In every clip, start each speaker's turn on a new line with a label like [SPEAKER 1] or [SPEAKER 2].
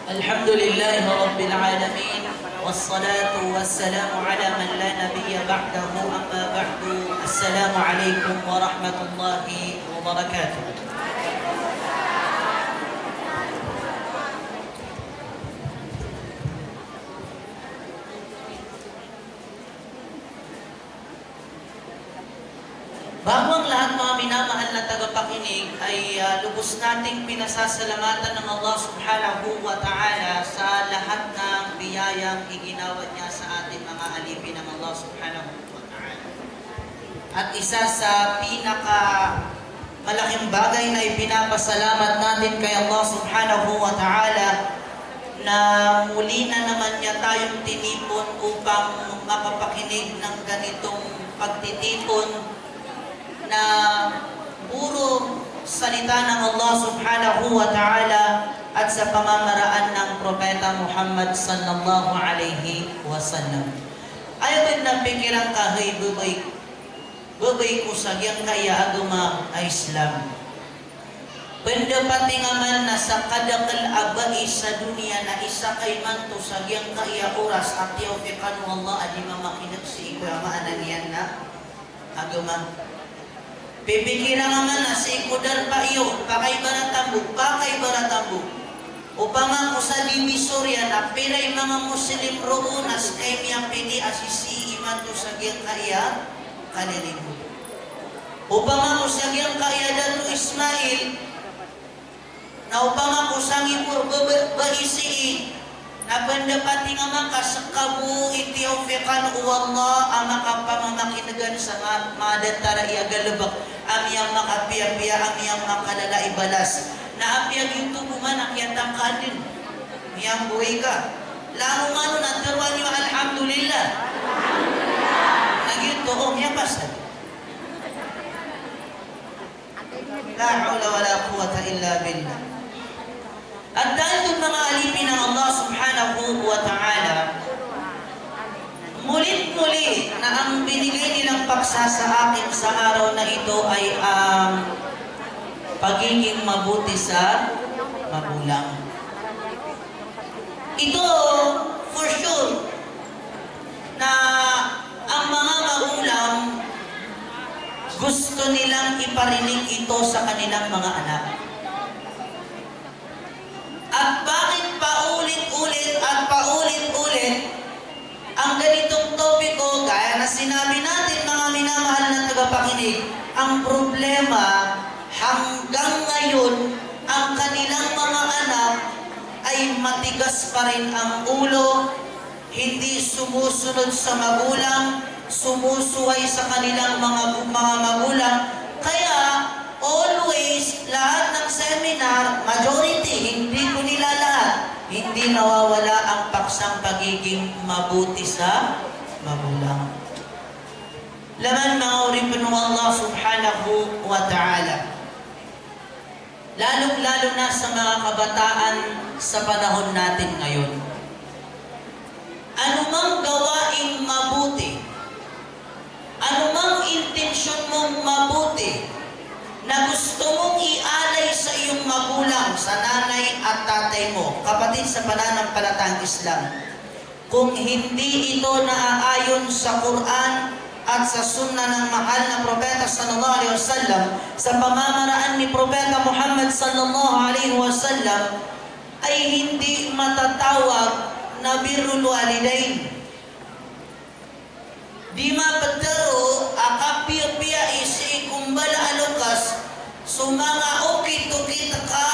[SPEAKER 1] الحمد لله رب العالمين والصلاة والسلام على من لا نبي بعده أما بعد السلام عليكم ورحمة الله وبركاته. Bago ang lahat, mga minamahal na tagapakinig, ay lubos nating pinasasalamatan ng Allah subhanahu wa ta'ala sa lahat ng biyayang iginawad niya sa ating mga alipin ng Allah subhanahu wa ta'ala. At isa sa malaking bagay na ipinapasalamat natin kay Allah subhanahu wa ta'ala na muli na naman niya tayong tinipon upang makapakinig ng ganitong pagtitipon na puro salita ng Allah subhanahu wa ta'ala at sa pamamaraan ng Propeta Muhammad sallallahu alaihi wasallam. Ayaw na pikiran kahoy bubay ko sa giyang kaya aguma ay Islam. Pwede pati nga man na sa kadakal abai sa dunia na isa kay man to sa giyang kaya oras at yawfikan mo Allah adi mamakinig si ikaw maanan yan na aguma. Pipikiran naman na si ikudar pa iyo, pakay baratambuk. Upang ako sa Divisoria na piray mga Muslim roonas kay miyang pili asisi iman to sa giyang kaya kaniligo. Upang ako sa giyang kaya dato Ismail, na upang ako sa ngipur baisi na pendapati nga makasakabu itiyawfikan uwallah ang makapamamakingan sa madatara iagalabak amiyang makapiya-piya amiyang makalala ibalas na apiyag yung tubuman akyatang kadin miyang buhay ka lalo nga nun at karuan nyo alhamdulillah nagyuto o miyang pasad la hawla wa la quwata illa billah. At dahil yung mga alipin ng Allah subhanahu wa ta'ala, mulit-muli na ang binigay nilang paksa sa akin sa araw na ito ay ang pagiging mabuti sa magulang. Ito, for sure, na ang mga magulang gusto nilang iparinig ito sa kanilang mga anak. At bakit paulit-ulit ang ganitong topiko, gaya na sinabi natin mga minamahal na tagapakinig, ang problema hanggang ngayon, ang kanilang mga anak ay matigas pa rin ang ulo, hindi sumusunod sa magulang, sumusuway sa kanilang mga magulang. Kaya always, lahat ng seminar, majority, hindi ko nila lahat, hindi nawawala ang paksang pagiging mabuti sa magulang. Laman mga uripin ng Allah subhanahu wa ta'ala. Lalong-lalo na sa mga kabataan sa panahon natin ngayon. Anumang gawaing mabuti, anumang intensyon mong mabuti, na gusto mong ialay sa iyong magulang, sa nanay at tatay mo, kapatid sa pananampalatang Islam, kung hindi ito naaayon sa Quran at sa sunnah ng mahal na Propeta sallallahu alaihi wasallam, sa pamamaraan ni Propeta Muhammad sallallahu alaihi wasallam, ay hindi matatawag na birrul walidain. Di mapataro akapiya-piya isi kumbala alukas sumanga ukit-ukit ka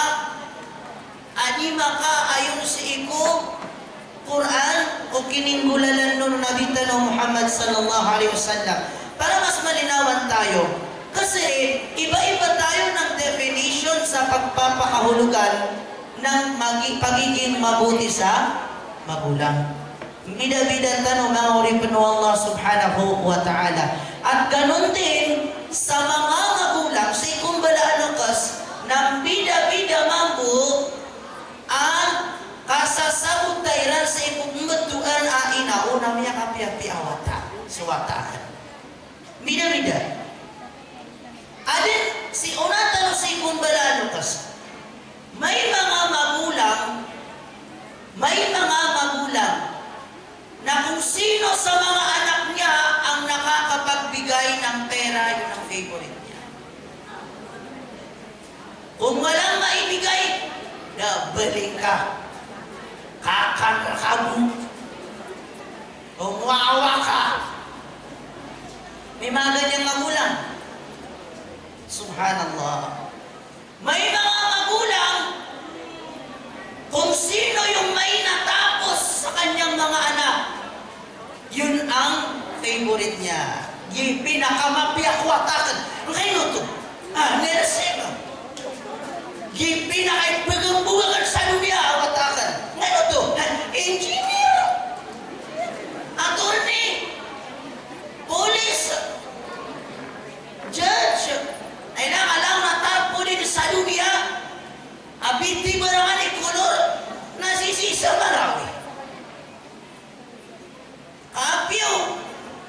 [SPEAKER 1] anima ka ayon si iku Quran o kininggulalan nun Nabi Tanong Muhammad sallallahu alaihi wasallam. Para mas malinawan tayo, kasi iba-iba tayo ng definition sa pagpapakahulugan ng pagiging mabuti sa magulang. Bida-bida tanong mga uripin ng Allah subhanahu wa ta'ala. At ganun din sa mga magulang, sa ikumbala anukas, ng bida-bida mambu, ang kasasabot dairan sa ipugmatuan aina, una miya kapiya-piyawata, suwataan. Bida-bida. Adin, si una tanong sa ikumbala anukas, may mga magulang May mga magulang na kung sino sa mga anak niya ang nakakapagbigay ng pera, yun ang favorite niya. Kung walang maibigay, nabalik ka. Kakanakabu. Umawa ka. May mga ganyang magulang. Subhanallah. May mga magulang, kung sino yung may natapos sa kanyang mga anak, yun ang favorite niya. Yung pinakamapiakwatakan. Ang kayo to? Neresema. Yung pinakaipagambugan sa dunia, awatakan. Ngayon to? Engineer. Attorney. Police. Judge. Ay nakalang natapo din sa dunia. Abiti ba naman ikulor? Nasisisa Marawi. Kapyo.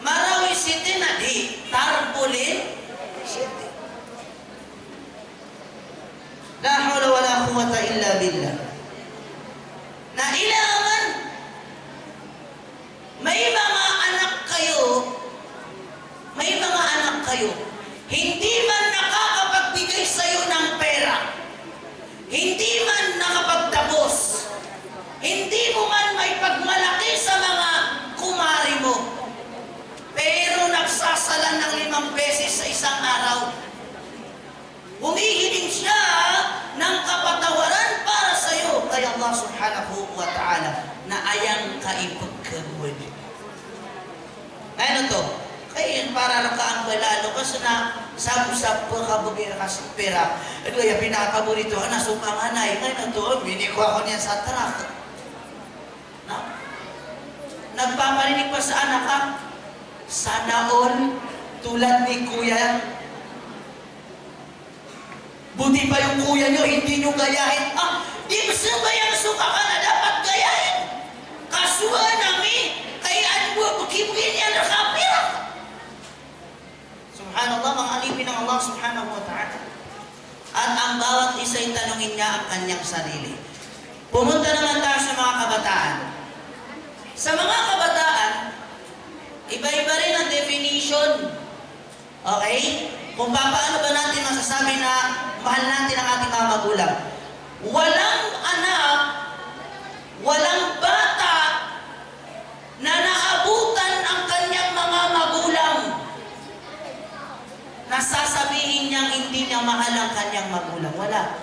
[SPEAKER 1] Marawi City na di. Tarpulin City. La hawla wa la quwwata illa billah. Na ilangan may mga anak kayo, hindi man nakakapagbigay sa iyo ng pera, hindi man nakapagtapos, hindi mo man may pagmalaki sa mga kumari mo, pero nagsasalan ng 5 beses sa isang araw. Humihiling siya ng kapatawaran para sa iyo kay Allah subhanahu wa ta'ala na ayang kaipagkabuan. Ano to? Kaya para lang ka ang balalo kasi na sabu-sabu ka bugir ka sa pera. Ito yung pinakaburito ka na sumang anay. Ngayon to, biniko ako niyan sa truck. Nagpaparinig pa sa anak ka, sana all tulad ni Kuya. Buti pa yung kuya nyo, hindi nyo gayahin. Di ba bayang suka ka na dapat gayahin? Kasuha namin, kaya ano mo, bukibugin niya na kapira. Subhanallah, mga alipin ng Allah subhanahu wa ta'ala. At ang bawat isa'y tanungin niya ang kanyang sarili. Pumunta naman tayo sa mga kabataan. Sa mga kabataan, iba-iba rin ang definition. Okay? Kung paano ba natin masasabi na mahal natin ang ating mga magulang. Walang anak, walang bata na naabutan ang kanyang mga magulang na sasabihin niyang hindi niya mahal ang kanyang magulang. Wala.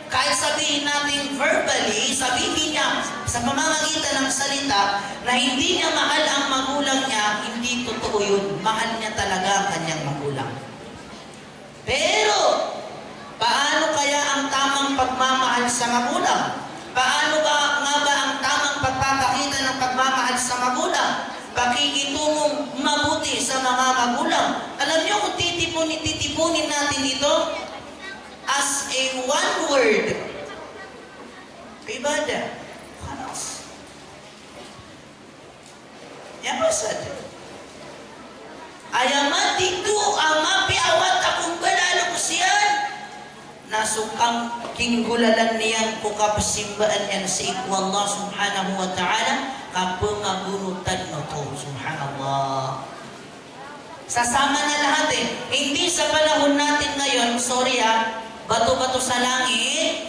[SPEAKER 1] Kahit sabihin natin verbally, sabihin niya sa pamamagitan ng salita na hindi niya mahal ang magulang niya, hindi totoo yun. Mahal niya talaga ang kanyang magulang. Pero, paano kaya ang tamang pagmamahal sa magulang? Paano ba nga ba ang tamang pagpapakita ng pagmamahal sa magulang? Pakikitungong mabuti sa mga magulang. Alam niyo kung titipunin natin ito as a one word, ibadah. Khalas. Yan ba sabi? Ayamat itu amapi awat akong balalo ko siyan. Nasukang kinggulalan niyang kukapasimbaan yan sa iku Allah subhanahu wa ta'ala kapangagunutan mo to. Subhanallah. Sasama na lahat eh. Hindi sa panahon natin ngayon, sorry bato-bato sa langit,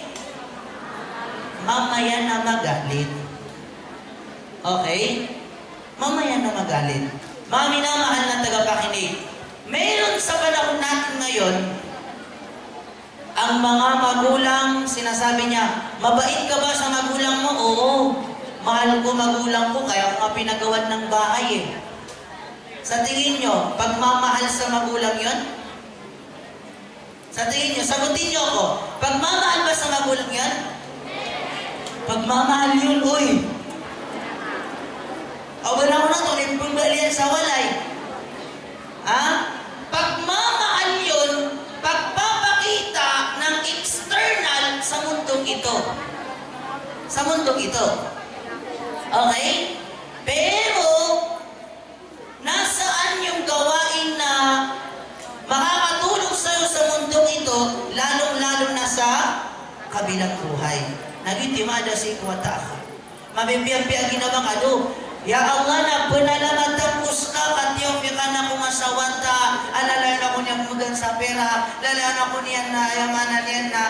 [SPEAKER 1] mamaya na magalit. Okay? Mamaya na magalit. Mga minamahal na tagapakinig, meron sa panahon natin ngayon, ang mga magulang, sinasabi niya, mabait ka ba sa magulang mo? Oo. Mahal ko magulang ko, kaya ako pinagawan ng bahay eh. Sa tingin nyo, pagmamahal sa magulang yon? Sa tingin nyo, sagutin nyo ako, pagmamahal ba sa magulang yan? Pagmamahal yun, uy. Awan ako na ito, limpong balian sa walay. Pagmamahal yun, pagpapakita ng external sa mundong ito. Sa mundong ito. Okay? Pero, nasaan yung gawain na makakatulong sa'yo sa mundong ito, lalong-lalo na sa kabilang buhay? Nagitimada si kuwata. Mabibiyang-biyang ginawang ado. Ya Allah na penalamatang uska katiyong mikana kong asawanta. Alalayan ako niya mudan sa pera. Lalayan ako niya na yamanan niya na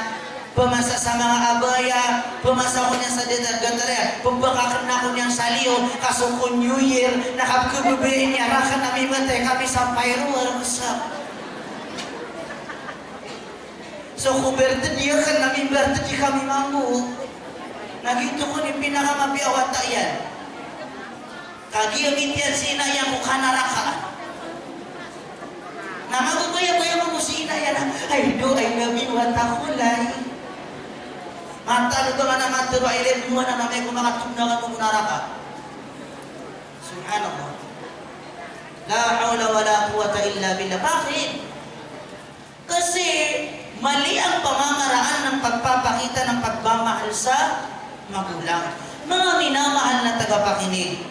[SPEAKER 1] pumasa sa mga abaya. Pumasa ko niya sa dedargatare. Pumbakakan na ko niyang saliyo. Kaso ko New Year. Nakapkububihin niya. Rakan na mimantay kami sa pyro. Sa so kung birthday niya kan namin birthday kami mamu. Nagito ko ni pinakamabiawata yan. Kagiyamit yan sina yan kung kanaraka. Namagubaya-baya mo si ina yan. Ay do, ay nabiwata ko lay. Matalo ka na matalo ay rin mo na namay kung makatugnakan mo naraka. Subhanallah. La hawla wa la quwata illa billah. Bakit? Kasi mali ang pamamaraan ng pagpapakita ng pagmamahal sa magulang. Mga minamahal na tagapakinig,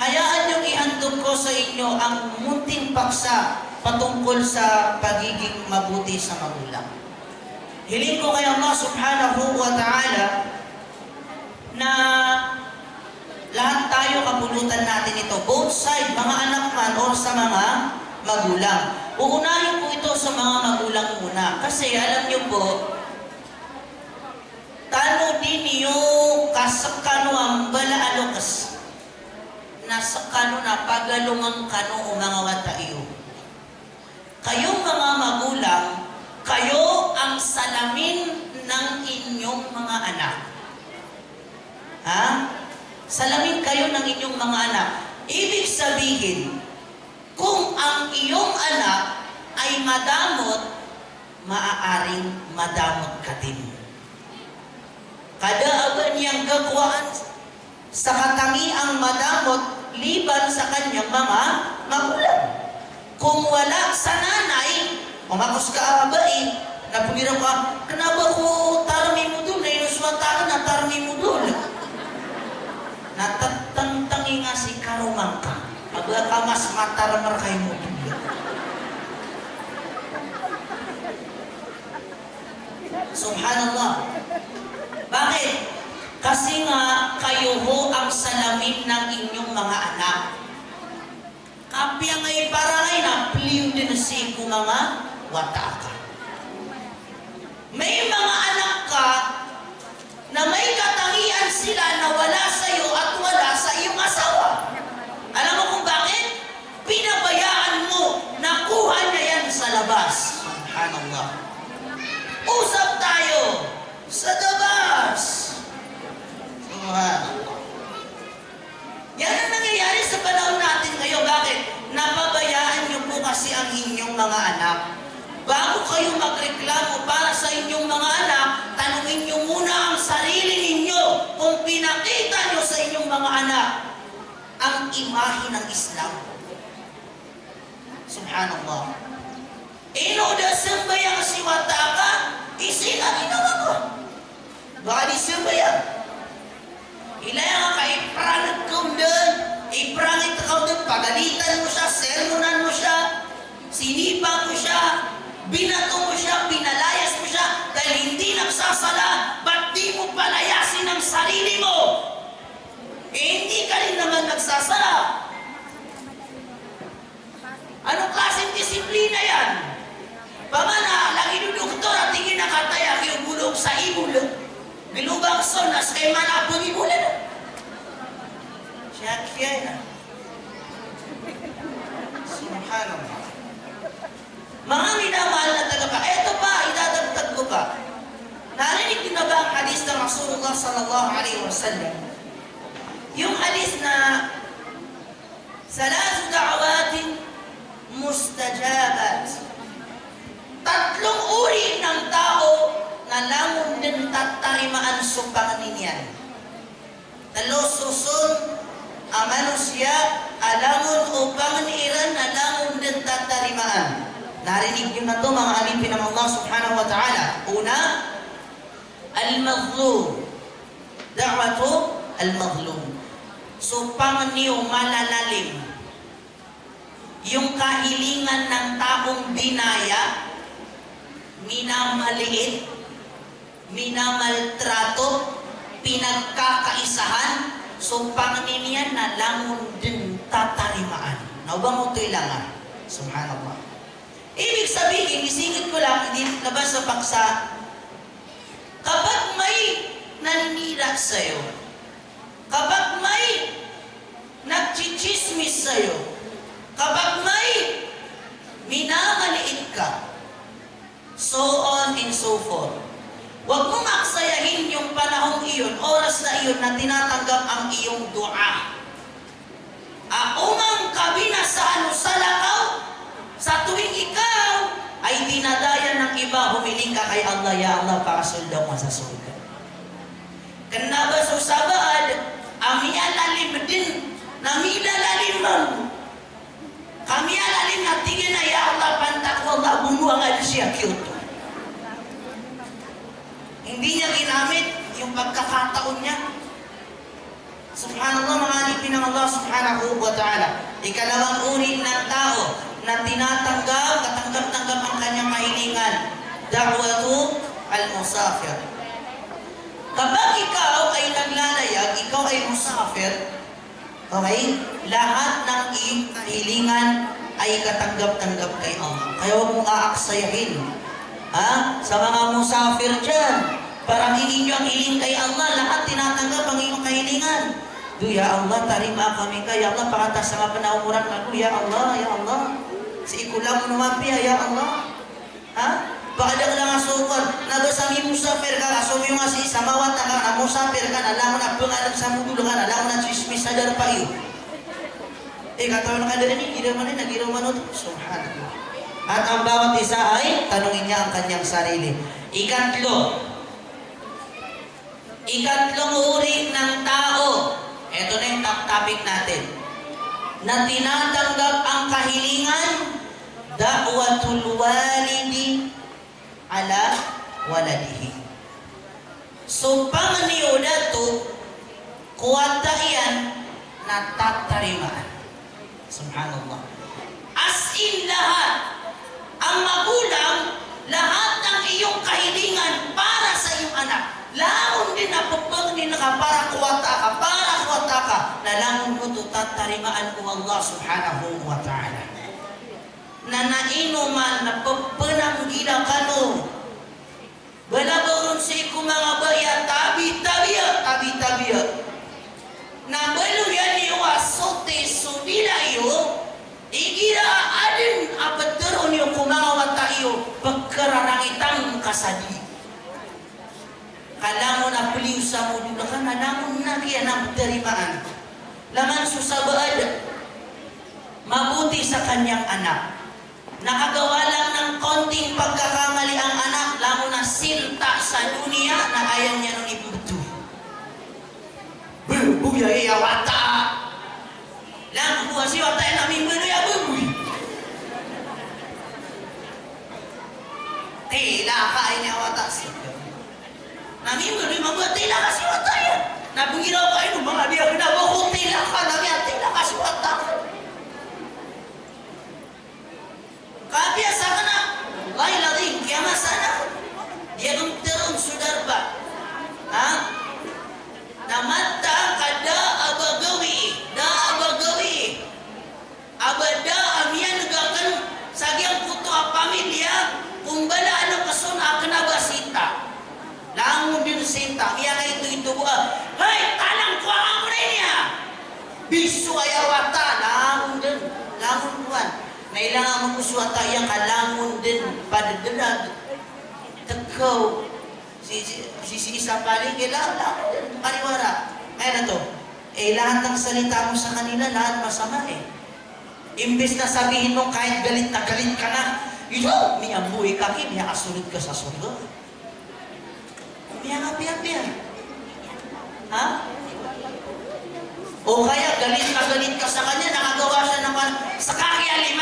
[SPEAKER 1] hayaan niyong ihandog ko sa inyo ang munting paksa patungkol sa pagiging mabuti sa magulang. Hiling ko kay Allah subhanahu wa ta'ala na lahat tayo kapulutan natin ito, both side, mga anak man o sa mga magulang. Uunahin po ito sa mga magulang muna. Kasi alam niyo po, tano din niyo kasakano ang balaalo kas nasakano na pagalungang kano o mga wataiyo. Kayong mga magulang, kayo ang salamin ng inyong mga anak. Ha? Salamin kayo ng inyong mga anak. Ibig sabihin, kung ang iyong anak ay madamot, maaaring madamot ka din. Kadaaban niyang gagawaan sa katangiang madamot liban sa kanyang mga magulang. Kung wala sa nanay, umakos ka abay, napagiraw ka, kanaba ko tarmi mo doon, na inuswata na tarmi mo doon. Natatangtangi nga si karumang ka. Agla ka mas mataramar kayo mo. Subhanallah. Bakit? Kasi nga kayo ho ang salamin ng inyong mga anak. Kapya ngay parangay na pliw din si ko mga wataka. May mga anak ka na may katangian sila na wala sa iyo at wala sa iyong asawa. Alam mo kung bakit? Pinabayaan mo, nakuha niya yan sa labas. Subhanallah. Usap tayo sa labas. Subhanallah. Yan ang nangyayari sa panahon natin ngayon. Bakit? Napabayaan niyo po kasi ang inyong mga anak. Bago kayo magreklamo para sa inyong mga anak, tanungin niyo muna ang sarili ninyo kung pinakita niyo sa inyong mga anak ang imahe ng Islam. Subhanallah. Inoda sembayang si wataka, isina ginawa ko. Baka di sembayang. Ilayang ka, iprangit ka doon. Iprangit ka doon. Pagalitan mo siya, sermonan mo siya, sinipang mo siya, binato mo siya, pinalayas mo siya, dahil hindi nagsasala, ba't di mo palayasin ang sarili mo? Hindi ka rin naman nagsasala. Anong klaseng disiplina yan? Pamana, lagi ng doktor at tingin nakataya yung bulog sa ibul. Bilubang sonas kay manapong ibulan. Siya yan. Subhanallah. Mga minamahal na talaga. Eto pa, idadagdag ko pa. Narinig niyo na ba ang hadis ng Rasulullah sallallahu alaihi wasallam? Yung hadis na salasu da'awatin mustajabat. Tatlong uri ng tao na langon din tatarimaan supang ninyan. Talo susun amanusia alangon upang niiran na langon din tatarimaan. Narinig nyo na ito mga alipin ng Allah subhanahu wa ta'ala. Una, al-mazlum. Da'watu al-mazlum. So, pangniyo malalalim. Yung kahilingan ng taong binaya, minamaliit, minamaltrato, pinagkakaisahan, so panginian na langon din tatarimaan. Naubang mo ito'y langan. Subhanallah. Ibig sabihin, isingit ko lang, hindi labas sa paksa, kapag may naninira sa'yo, kapag may nagchichismis sa'yo, kapag may minamaliit ka, so on and so forth, huwag mong aksayahin yung panahong iyon, oras na iyon na tinatanggap ang iyong dua. Umang kabina sa lakaw, sa tuwing ikaw ay dinadayan ng iba, humiling ka kay Allah, ya Allah, pakasuldaw mo sa surga. Kenapa susabaad, ami alalim din, nami lalalim man. Kami alalim na tingin na, ya Allah, pantak Allah, bunuang ano siya, cute. Hindi niya ginamit yung pagkakataon niya. Subhanallah, mga alipin ng Allah subhanahu wa ta'ala. Ikalawang uri ng tao na tinatanggap, katanggap-tanggap ang kanyang mahilingan. Da'watu al-musafir. Kapag ikaw ay naglalayag, ikaw ay musafir, okay? Lahat ng iyong kahilingan ay katanggap-tanggap kay Allah. Kaya huwag mong aaksayahin. Sa mga musafir dyan, parang hiling nyo ang hiling kay Allah, lahat tinatanggap ang iyong kahilingan. Ya Allah, tarima kami ka. Ya Allah, pakatas sa nga panaumuran ako. Ya Allah, ya Allah. Si ikulang numapi, ya Allah. Baka ka lang asukon. Nabasami musafir ka, asumi yung asi, samawat na ka, musafir ka, alam mo na pangalang sa mudulo ka, alam mo na chismis na dar pa iyo. Katawan ka din, hindi mo rin, nagiraw man ito. Subhanallah. At ang bawat isa ay tanungin niya ang kanyang sarili. Ikatlong uri ng tao. Ito na yung topic natin. Na tinatanggap ang kahilingan, da'watul walidi ala waladihi. So, pangniuda to, kuwata yan na tatarimaan. Subhanallah. As in lahat, ang magulang, lahat ng iyong kahilingan para sa iyong anak. Laon din na pagpagnin ka para kuwata ka, nalangon mo ito tatarimaan ko Allah subhanahu wa ta'ala. Na nainuman na pagpananggila ka no. Wala ba rin sa ikong mga baya, tabi-tabiya. Na balo yan iyo asote subila iyo, igira adin apatero niyo kumangawata iyo, pagkararangitang kasadi. Kala mo na puliw sa mo, di ba ka nalamon na kaya ng tarimaan. Laman susabaad, mabuti sa kanyang anak. Nakagawa lang ng konting pagkakamali ang anak, lamo na sinta sa dunia na ayaw niya nung ibuto. Buya iya wata. Lang buwa si wata namin buno ya bubuy. Tila ka niya wata siya. Namin mo rin mabuhat tila kasi wata yan. Nabungiraw ka ino, mga diya kinabukot tila ka, namin tila kasi wata. Kabiasa ka na, ay laring, kaya masana. Dia kong terong sudar ba? Namata kada abagawi, abada amiyan nagakan sagyang puto a pamilya, kumbala ano kasun akan abasita. Langon din sinta, iya ka ito buka. Hay, talang ko ang niya. Bisu ayawata, langon buwan. Nailangan mo kuswata yang kalangon din padadag. Tekaw. Si isa paling kailangan din pariwara. Kaya na to. Lahat ng salita mo sa kanila, lahat masama Imbes na sabihin mo kahit galit ka na, may amuhi ka, may asunod ka sa surga. May api-api O kaya galit ka sa kanya, nakagawa siya naman sa kakya 5.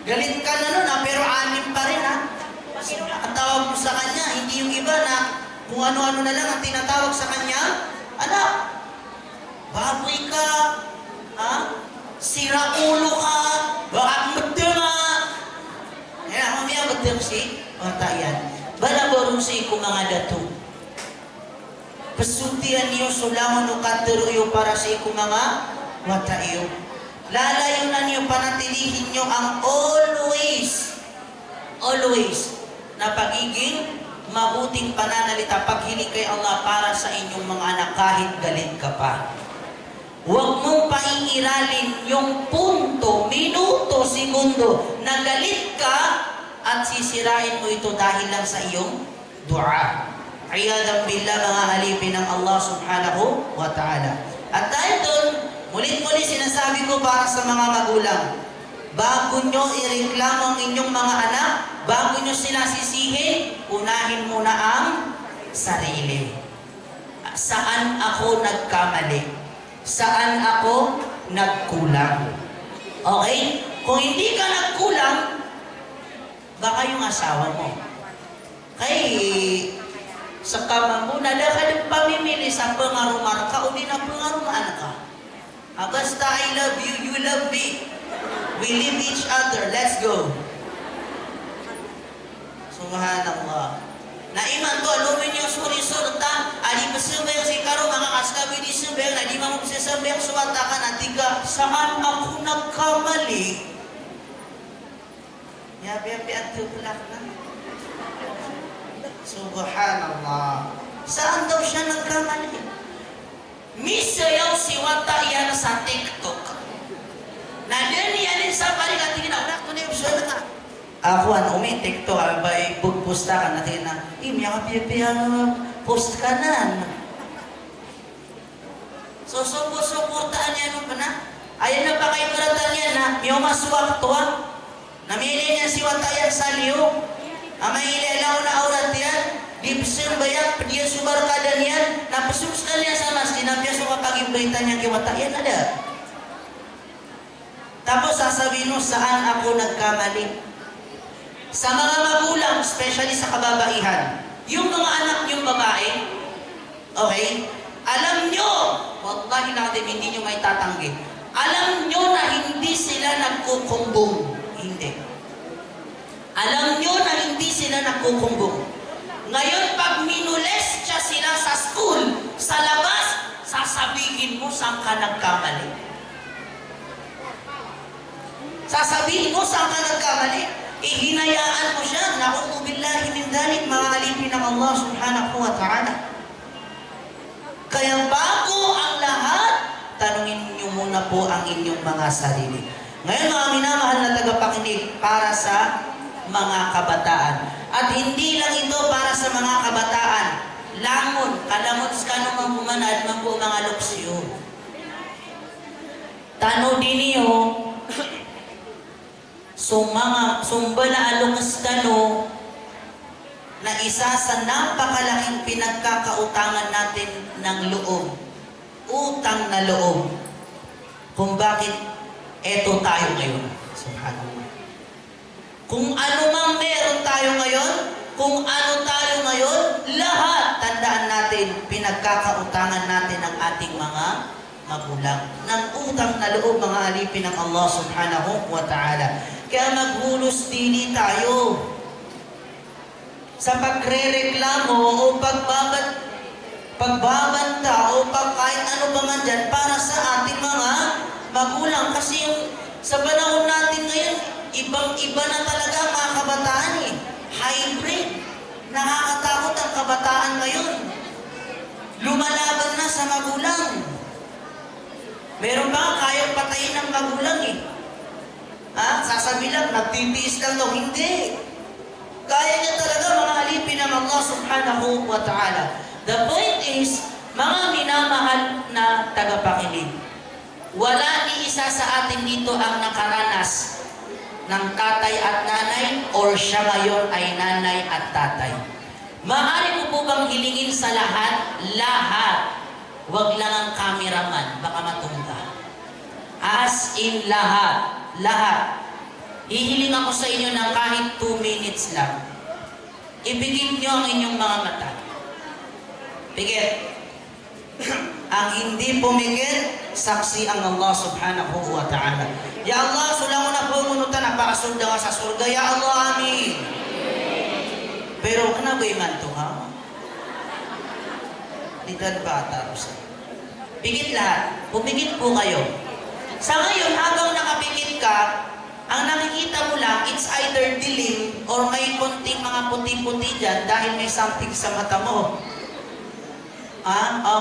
[SPEAKER 1] Galit ka na nun pero 6 pa rin Ang tawag mo sa kanya, hindi yung iba na kung ano-ano na lang ang tinatawag sa kanya. Anak, baboy ka, sira ulo ka, bakit madama. Kaya mamaya madam si bata yan. balaborong si ko mga dato. Pasuntian niyo sulangon o katuruyo para sa iku mga wataiyo. Lalayunan niyo, panatilihin niyo ang always na pagiging mabuting pananalita, paghiling kay Allah para sa inyong mga anak kahit galit ka pa. Huwag mong paiiralin yung punto, minuto, segundo na galit ka at sisirain mo ito dahil lang sa iyong dua. Iyadan billah, mga alipin ng Allah subhanahu wa ta'ala. At dahil doon, mulit-muli sinasabi ko para sa mga magulang, bago nyo ireklamo ang inyong mga anak, bago nyo sila sisihin, unahin muna ang sarili. Saan ako nagkamali? Saan ako nagkulang? Okay? Kung hindi ka nagkulang, baka yung asawa mo. Kay sa kamang mo, nadakad pamimili sa pangarumar ka, o di na pangarumaan ka. Basta I love you, you love me. We live each other. Let's go. Subhanallah. Naiman ko, alumin yung suri-surta, adi pasabayang si Karo, mga kaskabi di sabayang, adi mamagsasabayang suwata ka na, tiga, saan ako nagkamali? Yabi-yabi at tuplak na. Subhanallah. Saan daw siya nagkamali? Misayaw si Wata yan sa TikTok. Nadyan yan sa paligatingin na, unak ko na yung suwata ka. Ako umi TikTok, abay pagpusta ka natin na, may kapiyapiyan post ka na. So, suportaan niya nung ka na. Ayan na pa kayo karatan niya na, may umasuwak to ha. Namili niya si Watayan sa liyo. Amay ilaw na aurat yan. Dipsir bayak, dia subar kadan yan. Napasuskan niya sa mas, dinapiaso kapag imbaitan niya kay Watayan ada. Tapos sasabihin mo, saan ako nagkamali? Sa mga magulang, especially sa kababaihan, yung mga anak niyong babae, okay, alam nyo, wallahi natin, hindi nyo may tatanggi, alam nyo na hindi sila nagkukumbong. Hindi. Alam nyo na hindi sila nagkukumbong. Ngayon, pag minules siya sila sa school, sa labas, sasabihin mo saan ka nagkamali. Sasabihin mo saan ka nagkamali. Ihinayaan mo siya, na'udhu billahi min dhalik, mga alipin ng Allah subhanahu wa ta'ala. Kaya bago ang lahat, tanungin niyo muna po ang inyong mga sarili. Ngayon, mga minamahal na tagapakinig, para sa mga kabataan. At hindi lang ito para sa mga kabataan. Langon, kalamons ka naman bumanad, mambu mga lupsyo. Tano din niyo, sumba na alungas tano na isa sa napakalaking pinagkakautangan natin ng loob. Utang na loob. Kung bakit eto tayo ngayon. Subhanallah. Kung ano mang meron tayo ngayon, kung ano tayo ngayon, lahat tandaan natin, pinagkakautangan natin ang ating mga magulang. Ng utang na loob, mga alipin ng Allah subhanahu wa ta'ala. Kaya maghulos dini tayo sa pagre-reklamo o pagbabanta o kahit ano ba man dyan para sa ating mga magulang. Kasi yung, sa panahon natin ngayon, ibang-iba na talaga ang mga kabataan eh. Hybrid. Nakakatakot ang kabataan ngayon. Lumalaban na sa magulang. Meron ba kayang patayin ng magulang eh? Sasabi lang, nagtitiis lang daw. Hindi. Kaya niya talaga, mga alipin ng Allah subhanahu wa ta'ala. The point is, mga minamahal na tagapakinig, wala ni isa sa atin dito ang nakaranas ng tatay at nanay or siya ngayon ay nanay at tatay. Maaari mo po bang hilingin sa lahat? Lahat. Huwag lang ang cameraman, baka matungga. As in lahat. Lahat. Hihiling ako sa inyo ng kahit 2 minutes lang. Ipigit nyo ang inyong mga mata. Pigit. Ang hindi pumigit, saksi ang Allah subhanahu wa ta'ala. Ya Allah, sulang mo na po umunutan, napakasunda ka sa surga. Ya Allah, amin. Pero Ayaw ka na ba man to, ha? Litan bata, Rosa. Pigit lahat. Pumigit po kayo. Sa ngayon, habang nakapikit ka, ang nakikita mo lang, it's either dilim or may konting mga puti-puti dyan dahil may something sa mata mo.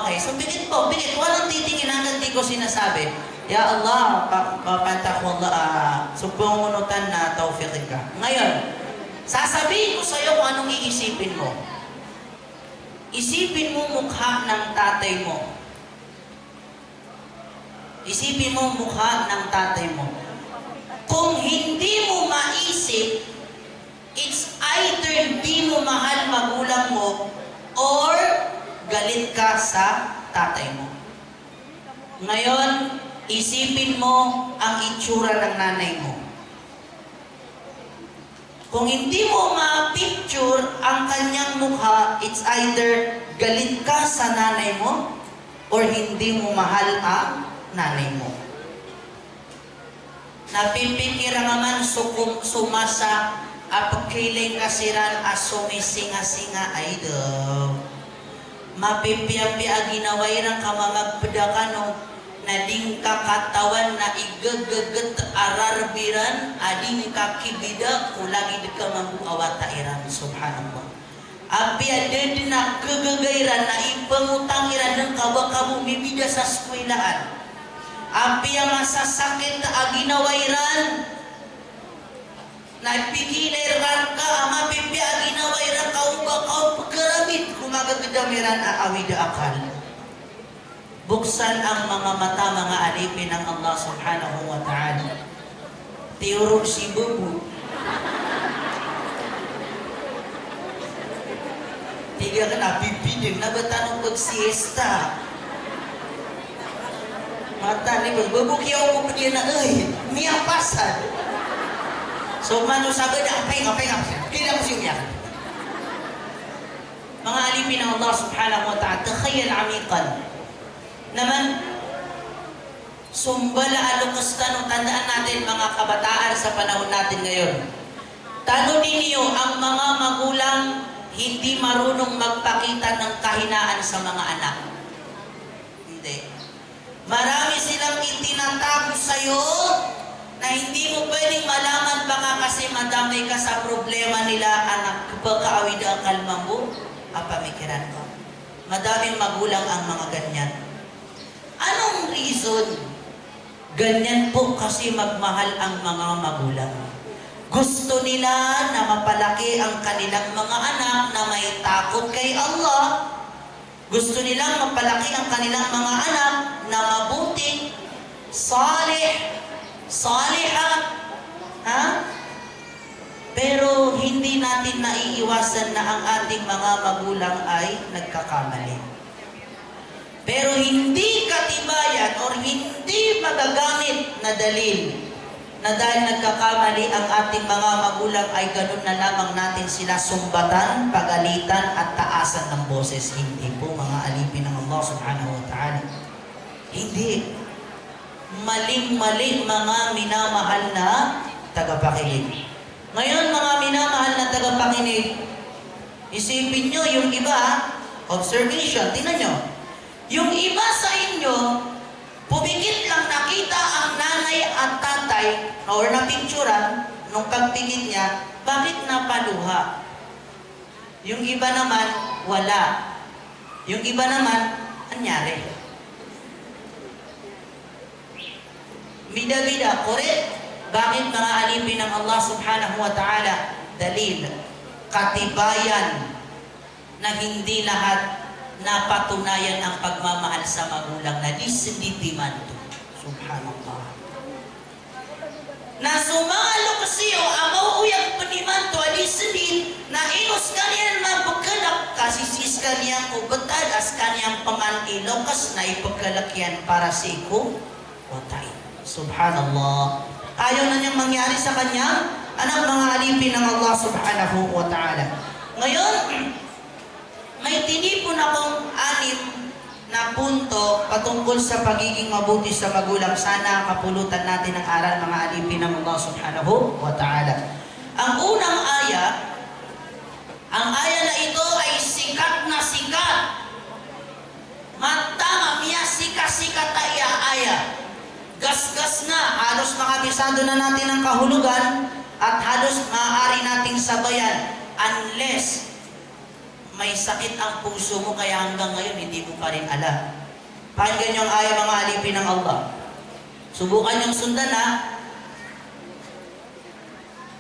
[SPEAKER 1] Okay. So, pigit po. Pigit. Walang titingin hanggang di ko sinasabi. Ya Allah, pantakullah, supungunutan na tawfiq ka. Ngayon, sasabihin ko sa'yo kung anong iisipin mo. Isipin mo mukha ng tatay mo. Isipin mo mukha ng tatay mo. Kung hindi mo maisip, it's either di mo mahal magulang mo or galit ka sa tatay mo. Ngayon, isipin mo ang itsura ng nanay mo. Kung hindi mo ma-picture ang kanyang mukha, it's either galit ka sa nanay mo or hindi mo mahal ang nanay mo. Napipikira naman sumasa apagkiling kasiran sumisinga-singa ay daw. Mapipiyapi aginawairan kamamagpadakano na ding kakatawan na igagagat ararbiran ading kakibida kulagi ka mabuawata iran subhanallah. Api ada na kagagairan na ipangutangiran ng kabakabu bibida sa eskwelahan. Api ang masasakit na aginawairan na pigilairan ka ama pipi aginawairan kau pagkarabit kumagagdamiran aawida akal. Buksan ang mga mata, mga alipin ng Allah subhanahu wa ta'ala. Tiurog si Bubu. Tiga ka na, bibidin na ba tanong pag-siesta? Mata ni Bubu, kiyaw mo pa din na, miyapasan. So, mano sabi na, apay. Kailan mo siya mga alipin ng Allah subhanahu wa ta'ala, takhayal amikan. Naman, sumbala alukas tanong, tandaan natin mga kabataan sa panahon natin ngayon. Tanong ninyo, ang mga magulang hindi marunong magpakita ng kahinaan sa mga anak. Hindi. Marami silang itinatago sa'yo na hindi mo pwedeng malaman baka kasi madamay ka sa problema nila, anak. Pagkaawid ang kalma mo, pamikiran ko. Madaming magulang ang mga ganyan. Anong reason? Ganyan po kasi magmahal ang mga magulang. Gusto nila na mapalaki ang kanilang mga anak na may takot kay Allah. Gusto nilang mapalaki ang kanilang mga anak na mabuti, saliha. Pero hindi natin naiiwasan na ang ating mga magulang ay nagkakamali. Pero hindi katibayan or hindi magagamit na dalil na dahil nagkakamali ang ating mga magulang ay ganun na lamang natin sila sumbatan, pagalitan at taasan ng boses. Hindi po mga alipin ng Allah subhanahu wa ta'ala. Hindi. Maling-mali mga minamahal na tagapakinig. Ngayon mga minamahal na tagapakinig, isipin nyo yung iba, observation, tingnan nyo. Yung iba sa inyo, pumigit lang nakita ang nanay at tatay or napicturan nung pagpigit niya, bakit napaluha? Yung iba naman, wala. Yung iba naman, anyari. Bida-bida, correct? Bakit mga alipin ng Allah subhanahu wa ta'ala? Dalil, katibayan na hindi lahat napatunayan ang pagmamahal sa magulang na disinditiman to. Subhanallah. Na sumalo kasi o amaw uyag paniman to alisindit na inos kanyan mapagkalak kasisis kanyang ubatan as kanyang pamantilokas na ipagkalakyan para sa iko watay. Subhanallah. Ayaw na niyang mangyari sa kanya anak mga alipin ng Allah subhanahu wa ta'ala. Ngayon, may tinipon akong 6 na punto patungkol sa pagiging mabuti sa magulang. Sana kapulutan natin ang aral mga alipin ng Allah subhanahu wa ta'ala. Ang unang aya, ang aya na natin ang kahulugan at halos maaari nating sabayan unless may sakit ang puso mo kaya hanggang ngayon hindi mo pa rin alam. Pakinggan niyo ang ayat mga alipin ng Allah. Subukan niyong sundan ha.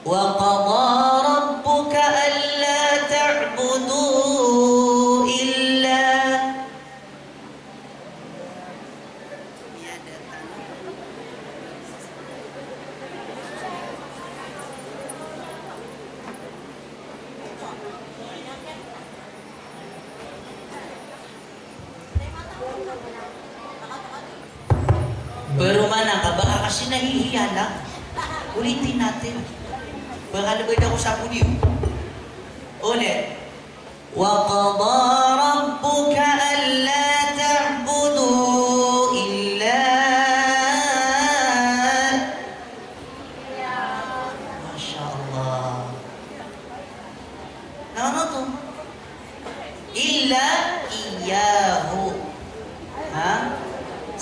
[SPEAKER 1] وَقَضَى رَبُّكَ أَلَّا تَعْبُدُوا إِلَّا Pero mana ka, baka kasi nahihiya lang. Ulitin natin. Baka labay na ko sa puliw. Ulit. وَقَضَى رَبُّكَ أَلَّا تَعْبُدُوا إِلَّا Masya Allah. Ano to? Illa iyahu. Ha?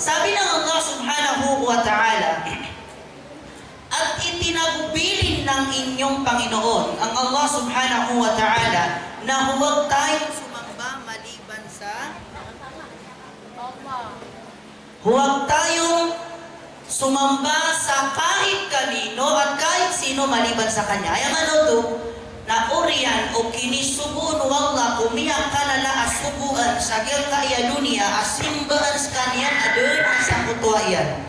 [SPEAKER 1] Sabi ng Allah subhanahu wa ta'ala, at itinagubilin ng inyong Panginoon, ang Allah subhanahu wa ta'ala, na huwag tayong sumamba maliban sa huwag tayong sumamba sa kahit kanino at kahit sino maliban sa Kanya. Ay ang ano to? Na uriyan o kinisubun wala umiyak kalala asubuan sagil kaya dunia asimbaan sa kanyan adun sa kutuayan.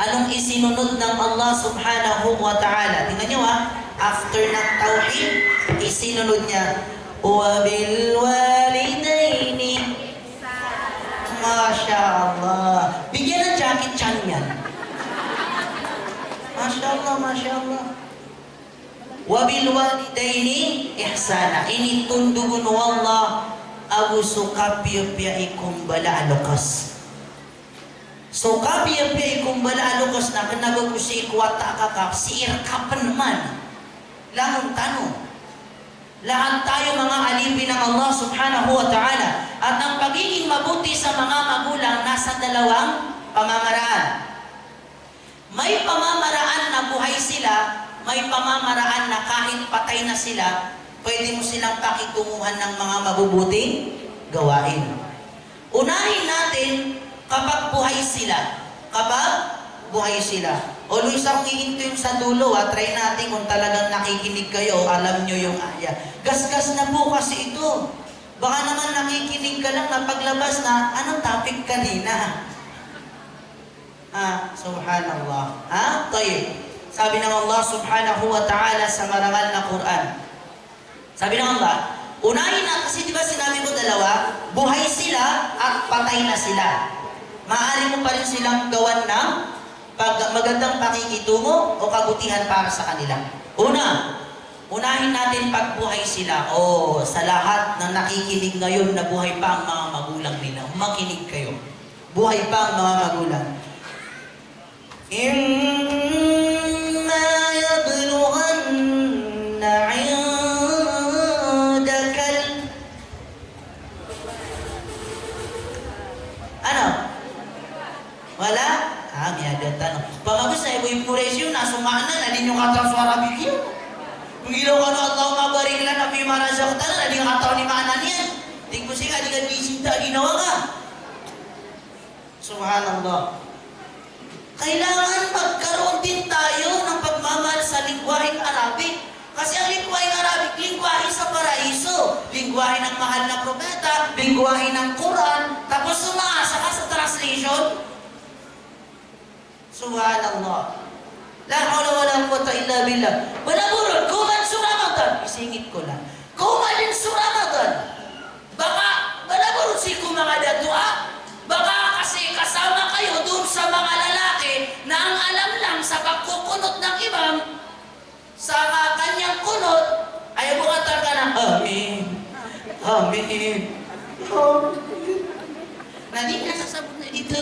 [SPEAKER 1] Anong isinunod ng Allah subhanahu wa ta'ala? Tingnan nyo ha, after ng tawhid, isinunod niya, وَبِالْوَالِدَيْنِ Masya Allah. Bigyan ng jacket chan yan. Masya Allah, Masya Allah. وَبِالْوَالِدَيْنِ ihsana. Initundugun wallah aguso kapiyapya ikumbala alukas. So kapiyapya ikumbala alukas na kanagago si ikwata kakak, si irkapan naman. Langon tanong. Lahat tayo mga alipin ng Allah subhanahu wa ta'ala. At ang pagiging mabuti sa mga magulang nasa dalawang pamamaraan. May pamamaraan na buhay sila, may pamamaraan na kahit patay na sila, pwede mo silang pakitunguhan ng mga mabubuting gawain. Unahin natin kapag buhay sila. Kapag buhay sila. Always akong iinto yung sa dulo. Try natin kung talagang nakikinig kayo. Alam nyo yung aya. Gasgas na po kasi ito. Baka naman nakikinig ka lang na paglabas na, anong topic kanina? Subhanallah. Tayo. Sabi ng Allah subhanahu wa ta'ala sa marangal na Quran. Sabi ng Allah, unahin na, kasi diba sinabi ko dalawa, buhay sila at patay na sila. Maaari mo pa rin silang gawan ng magandang pakikitungo o kabutihan para sa kanila. Unahin natin pagbuhay sila. Sa lahat ng nakikinig ngayon na buhay pa ang mga magulang nila, makinig kayo. Buhay pa ang mga magulang. إِمَّا يَبْلُغَنَّ عِندَكَ Ano? Wala? May ada tanong. Pagkabis na ibu impresyon na sumanan na din yung kataw sa Arabic yun. Kung ilaw ka na Allah mabaring lang na may marazak tanan na din yung kataw ni maanan yan. Tingko siya, di ka disinta, ginawa ka. Subhanallah. Kailangan magkaroon din tayo ng pagmamahal sa lingwaheng Arabic. Kasi ang lingwaheng Arabic, lingwahe sa paraiso. Lingwahe ng mahal na propeta, lingwahe ng Quran, tapos sumaasa ka sa translation. Subhanallah. La hawla wala quwwata illa billah. Wala kuman sa Ramadan. Isingit ko lang. Kuman sa Ramadan. Baka wala si kumanga dua. Baka kasi kasama kayo doon sa mga lalaki na ang alam lang sa pagkukunot ng imam sa kanyang kunot ay bukatan ka ng amin. Amin. Nandito na sasabot na dito.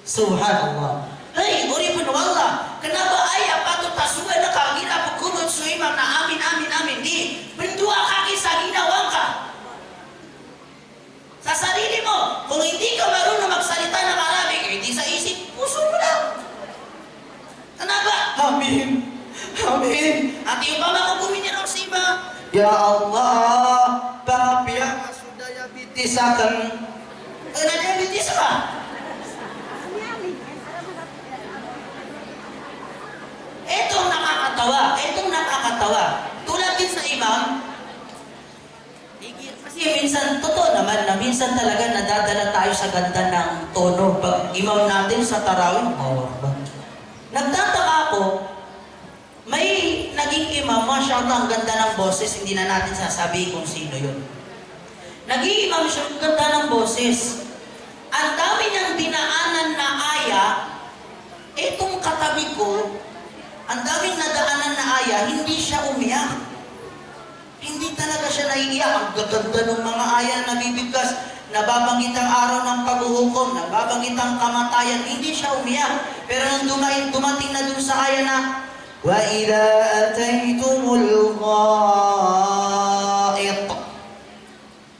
[SPEAKER 1] Subhanallah. Hey, uri pun wallah. Kenapa ayah patut tasuga na kagina pagkunot sa imam na amin, amin, amin. Di, berdua kaki sa ginawang ka. Sa sarili mo, kung hindi ka marunong magsalita ng Arabic, hindi sa isip, puso mo lang. Ati yung pamakagumin niya raw sa iba. Ya Allah, pangapya ka sa diabetes akan. Na diabetes ka? Etong nakakatawa. Tulad din sa imam, kasi minsan, totoo naman na minsan talaga nadadala tayo sa ganda ng tono. Pag imam natin sa tarawih, nagtataka ako, may naging imam, masyaallah, ang ganda ng boses, hindi na natin sasabihin kung sino yun. Naging imam siya, ang ganda ng boses. Ang dami niyang dinaanan na aya, itong katabi ko, ang daming nadaanan na aya, hindi siya umiyak. Hindi talaga siya naiiyak. Ang gaganda ng mga aya na nabibigkas, nababanggit ang araw ng paghuhukom, nababanggit ang kamatayan, hindi siya umiyak. Pero nang dumating na dun sa aya na, وَإِذَا أَتَيْتُمُ الْغَائِطَ.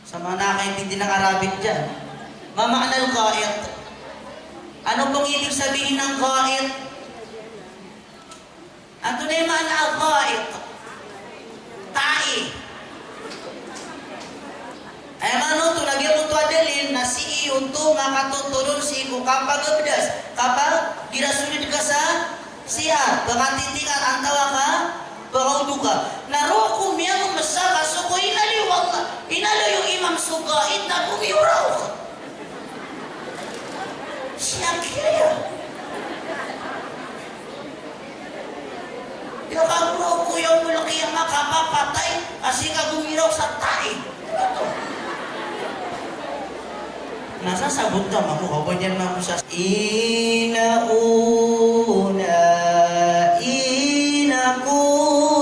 [SPEAKER 1] Sa mga nakaintindi ng Arabic dyan, mama'na al-gha'it. Ano pong ibig sabihin ng gha'it? Ano na yung ma'na al-gha'it? Tai. Ay mano to lagi mo to adalin na si iyo to makatutulong si ko kapag abdas. Kapag girasunod ka sa siya, pagkatitingan ang tawa ka, pagkaudo ka. Naro ko miya mo masaka, so ko inaliwag ka. Inalo yung imam sugait na bumiuraw ka. Siya kaya. Yung kaguro ko yung mulaki ang makapapatay kasi kagumiraw sa tae. Ito. Nasa sabot ka, makuha yan mo sa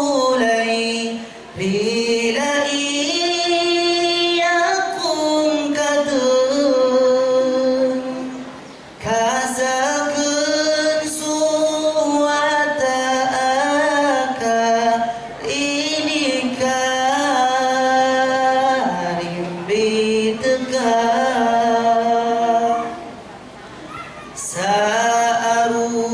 [SPEAKER 1] inakulay lilaiyakung kadun kazagun suwata aka inikarim bitga Sa'aru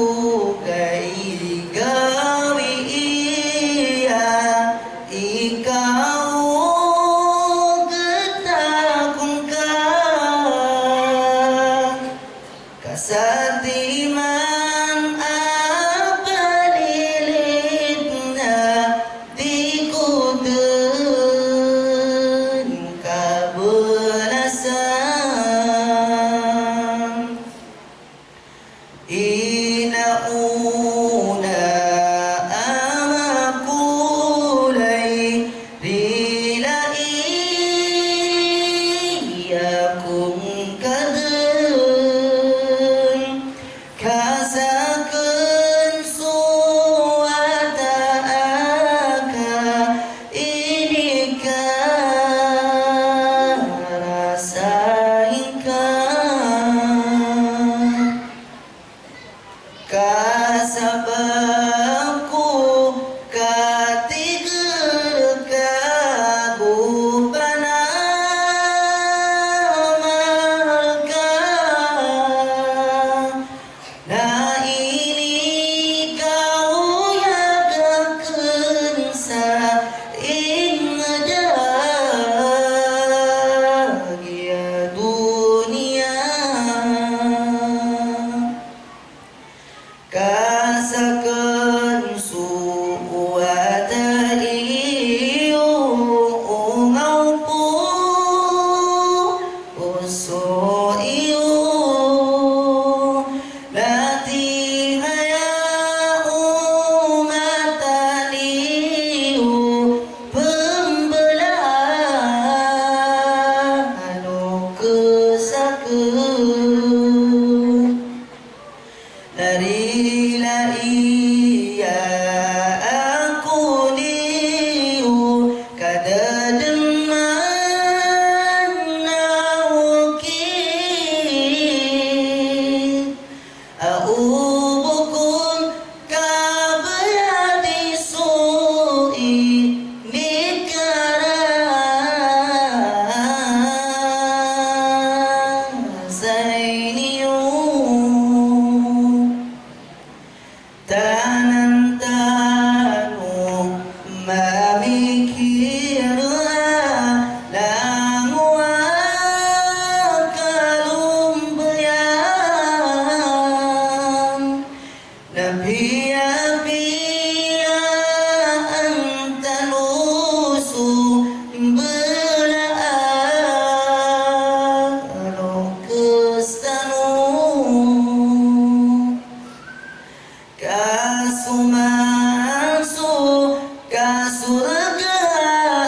[SPEAKER 1] surga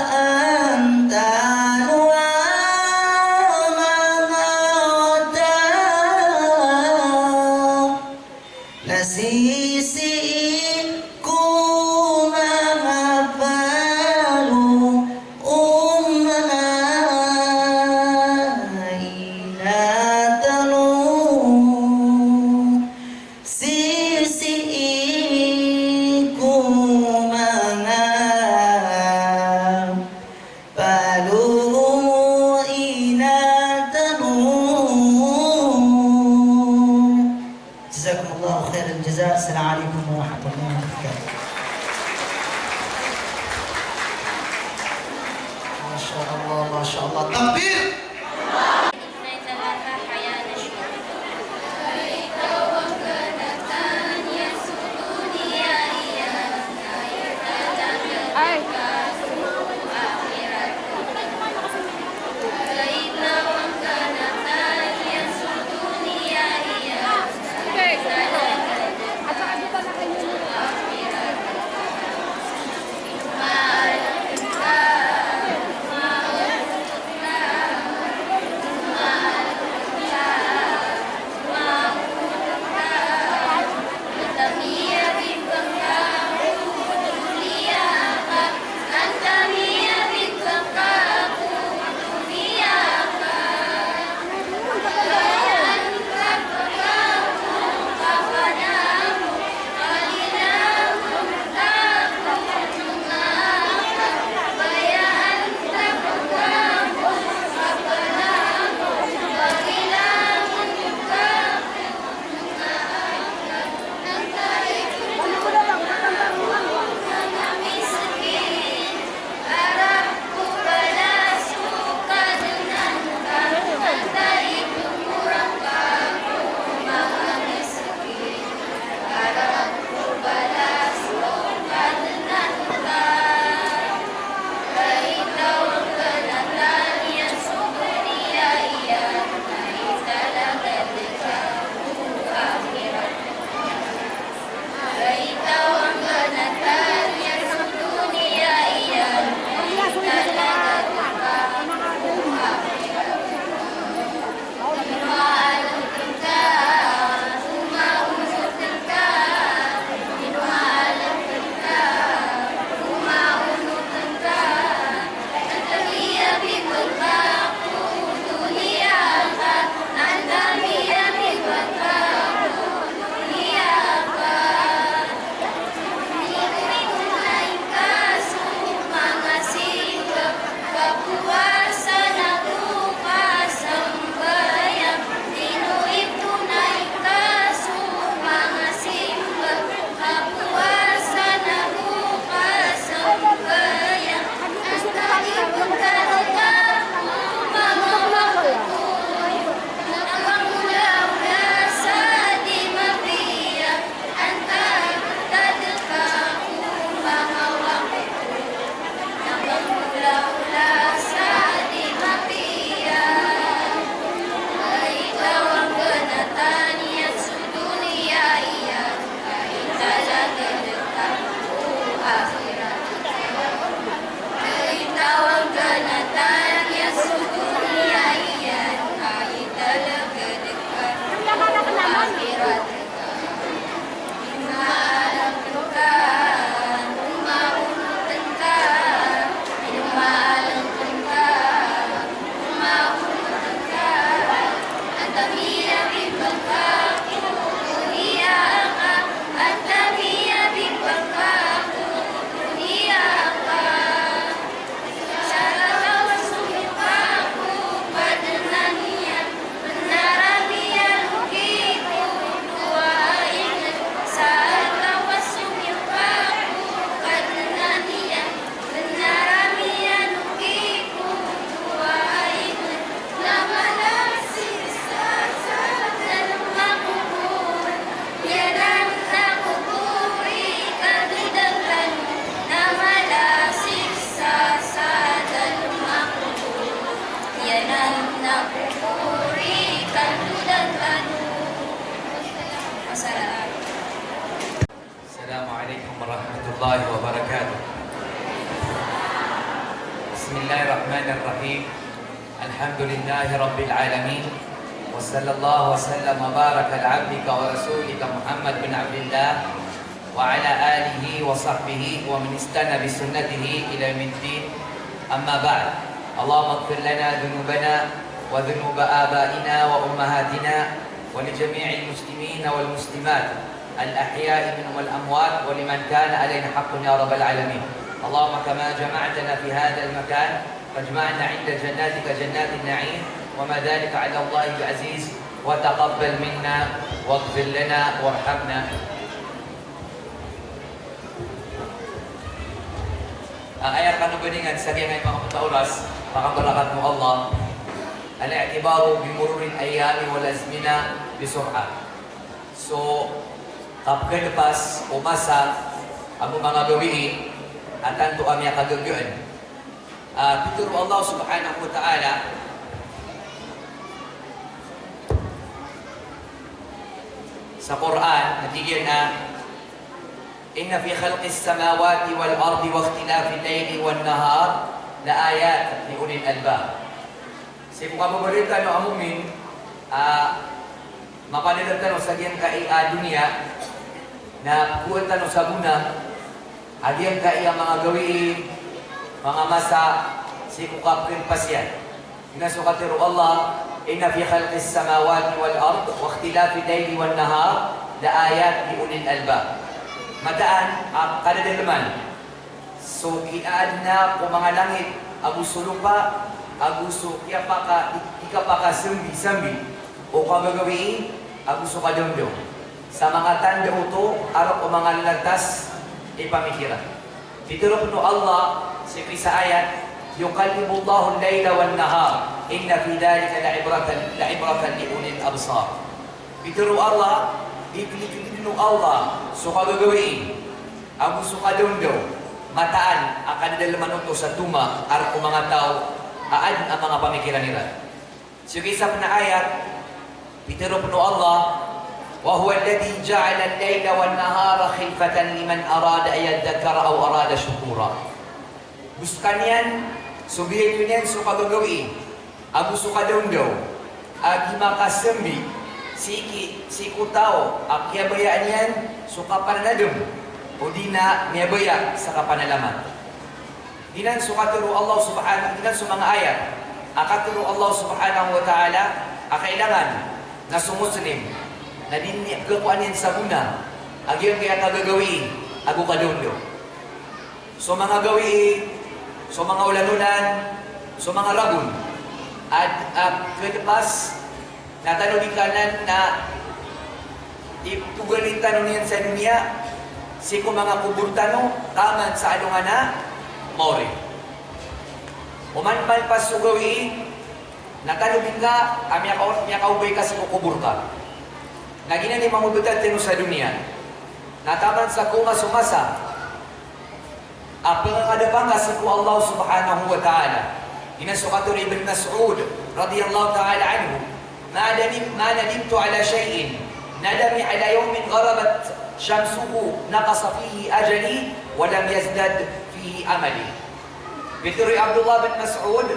[SPEAKER 1] anta mga daw nasisiin ko mga balo mga inatanong sisiin ko mga balo inatanong. Jazakumullahu khairan jazaa. Assalamualaikum warahmatullahi wabarakatuh. Masya Allah, Masya Allah. Takbir!
[SPEAKER 2] Assalamualaikum warahmatullahi wabarakatuh. بسم الله الرحمن الرحيم الحمد لله رب العالمين وصلى الله وسلم وبارك على عبدك ورسولك محمد بن عبد الله وعلى آله وصحبه ومن استنى بسنته إلى يوم الدين أما بعد اللهم اغفر لنا ذنوبنا وذنوب آبائنا وأمهاتنا ولجميع المسلمين والمسلمات الأحياء منهم والأموات ولمن كان علينا حق يا رب العالمين. اللهم كما جمعتنا في هذا المكان فاجمعنا عند جناتك جنات النعيم وما ذلك على الله بعزيز وتقبل منا واغفر لنا وارحمنا. Ang ayat kanubaningan sa mga mga oras, pakabarakat mo Allah, al-i'tibaru bimururil ayami wal azmina bisur'a. So, kapag lepas umasa ang mga gawiin at tanto ang mga kagagyan. Pituro Allah subhanahu wa ta'ala sa Quran, natigyan na Inna fi khalqis samawati wal ardi wa ikhtilafil layli wan nahar la ayat li ulil albab. Si kung kababalita no amumin mapanilang sa diyan kay dunia na kuwan tanong sa guna adiyan kay ang mga gawiin mga masa si kukapin pasyan. Inasukatiro Allah inna fi khalqis samawati wal ard wa ikhtilafil layli wan nahar la ayat li ulil albab. Madaan ang kadadalaman. So, kiaan na kung mga langit, agusulong pa, aguso, ika pa ka sambi, o kagagawiin, aguso ka doon. Sa mga tanda ito, araw o mga lalagtas, ipamikira. Dito rin po Allah, sa isa ayat, yukallimullahu al-layla wal-nahar, inna fi dhalika la'ibratan li ulil absar. Dito rin Allah, ipilitin ng Allah so kagagawin ang gusto ka doon mataan ang kanidalaman ito sa tuma at kung mga tao aan ang mga pamikiran nila. Sige sa ayat pitiro po Allah wa huwa alladhi ja'ala al-layla wan-nahara khilfatan liman arada an yadhakkara aw arada shukura. Gusto kanyan subihin yun yan so kagagawin ang gusto ka doon agi makasambi si kutao ang kiyabayaan yan so kapananadum o di na niyabaya sa kapanalaman. Dinan so katuro Allah subhanahu dinan so mga ayat akaturo Allah subhanahu wa ta'ala kailangan na sumuslim na din kakuan yan sa guna agyon kaya kagagawin ago kadondo. So mga gawiin so mga ulanunan so mga rabon at kadapas natanong kanan na ipugaling tanong niyan sa dunia si kung mga kuburtano kaman sa alungan na mori. Umanpan pa sugawi natanong ka amya kaubay ka si kukubur ka. Nagina ni mamubutan tino sa dunia nataman sa kuma sumasa apang kadapang si ku Allah subhanahu wa ta'ala. Inasukato ni Ibn Mas'ud radiyallahu ta'ala anhu ما ندمت على شيء ندمي على يوم غربت شمسه نقص فيه أجلي ولم يزدد فيه أملي. بتروي عبد الله بن مسعود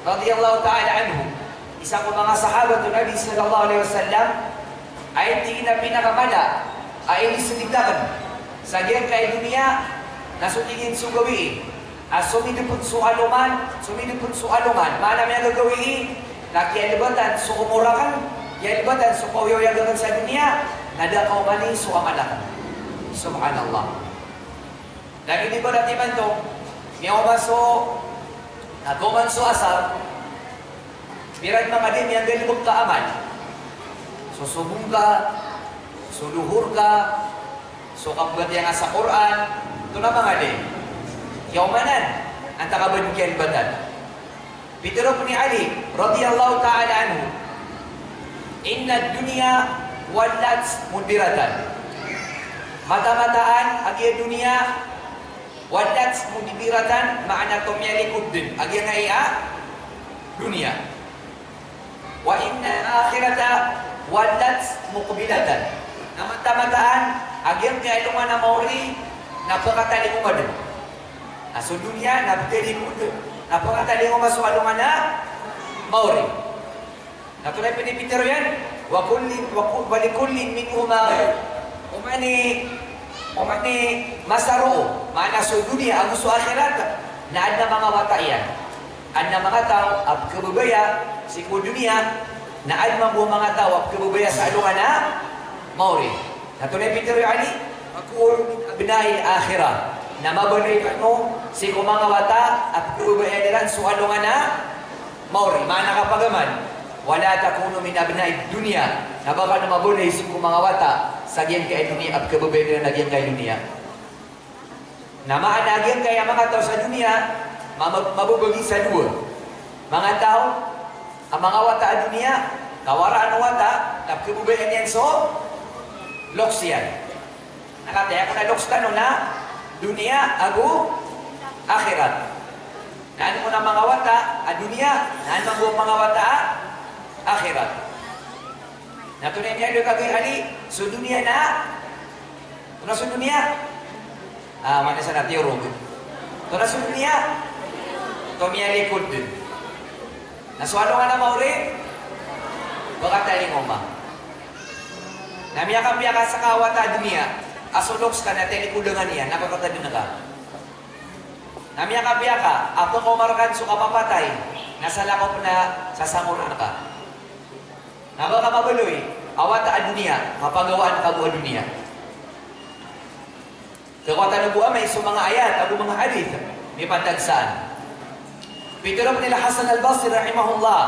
[SPEAKER 2] رضي الله تعالى عنه isang mga sahabat ng Nabi sallallahu alaihi wasallam ay tingin na pinakamala ay inisuditakan sa giyang kay dunia na sutingin sugawi sumidipun su aluman mana may gagawin nakialibatan so umurakan, kialibatan so kawiyayagan sa dunia, nadakaw mani so amalakan. Subhanallah. Lagi di ba natin man ito, naguman so asar, birad mga din yung galibog ka aman. So subong ka, so luhur ka, so kapugat yan sa Quran, ito na mga din. Yaumanan, ang takabad ng kialibatan. Pitero ni Ali radhiyallahu ta'ala anhu inna dunya walat mudbiratan mata-mataan agi dunia walat mudbiratan makna tumyalikud din agi nga dunia wa inna akhirata walat muqbilatan na mata-mataan agi nga ilungan na mauli napakatali mo madun So dunia napitili ko napakatali mo masualungan na mauri. Natunay pinipitero yan. Walikullin minhuma umani masaro. Mana sa dunia ang sa akhirat na ad na mga watayan. Ad na mga tao at kabubaya si dunia na ad mga tao at kabubaya sa alungan na mauri. Natunay pinipitero yan Makul binay akhirah na mabalik mo si mga wata at kabubaya nila sa alungan na mauri. Mana kapagaman wala takunu min abna'id dunya na baka na mabulay sa mga wata sa giyan kay dunia at kababay na nagyan kay dunia na maanagyan kaya mga tao sa dunia mabubagi sa dua mga tao ang mga wata at dunia kawaraan ng wata at kababay niyan so loks yan nakataya ko na loks tano na dunia agu akhirat naan mo na mga wata at dunia naan mo mga wata akhirat. Natunay niya doon kagay ali, so dunia na. Tuna sa dunia. Mana sa natin yung rog. Tuna sa dunia. Tumiya likod din. Naswalo nga na mauri. Baka taling umma. Namiya ka sa kawata dunia. Asuloks ka na telikudangan niya. Nakakata din na ka. Namiya ka. Ako kumarkan so kapapatay. Nasa lakop na sasamuran ka. Nabaka mabaloy, awata ang dunia, mapagawaan ka buong dunia. Kekuatan ng buwan may mga ayat, ang mga hadith, may pantagsaan. Pitirap nila Hasan al-Basri, rahimahullah,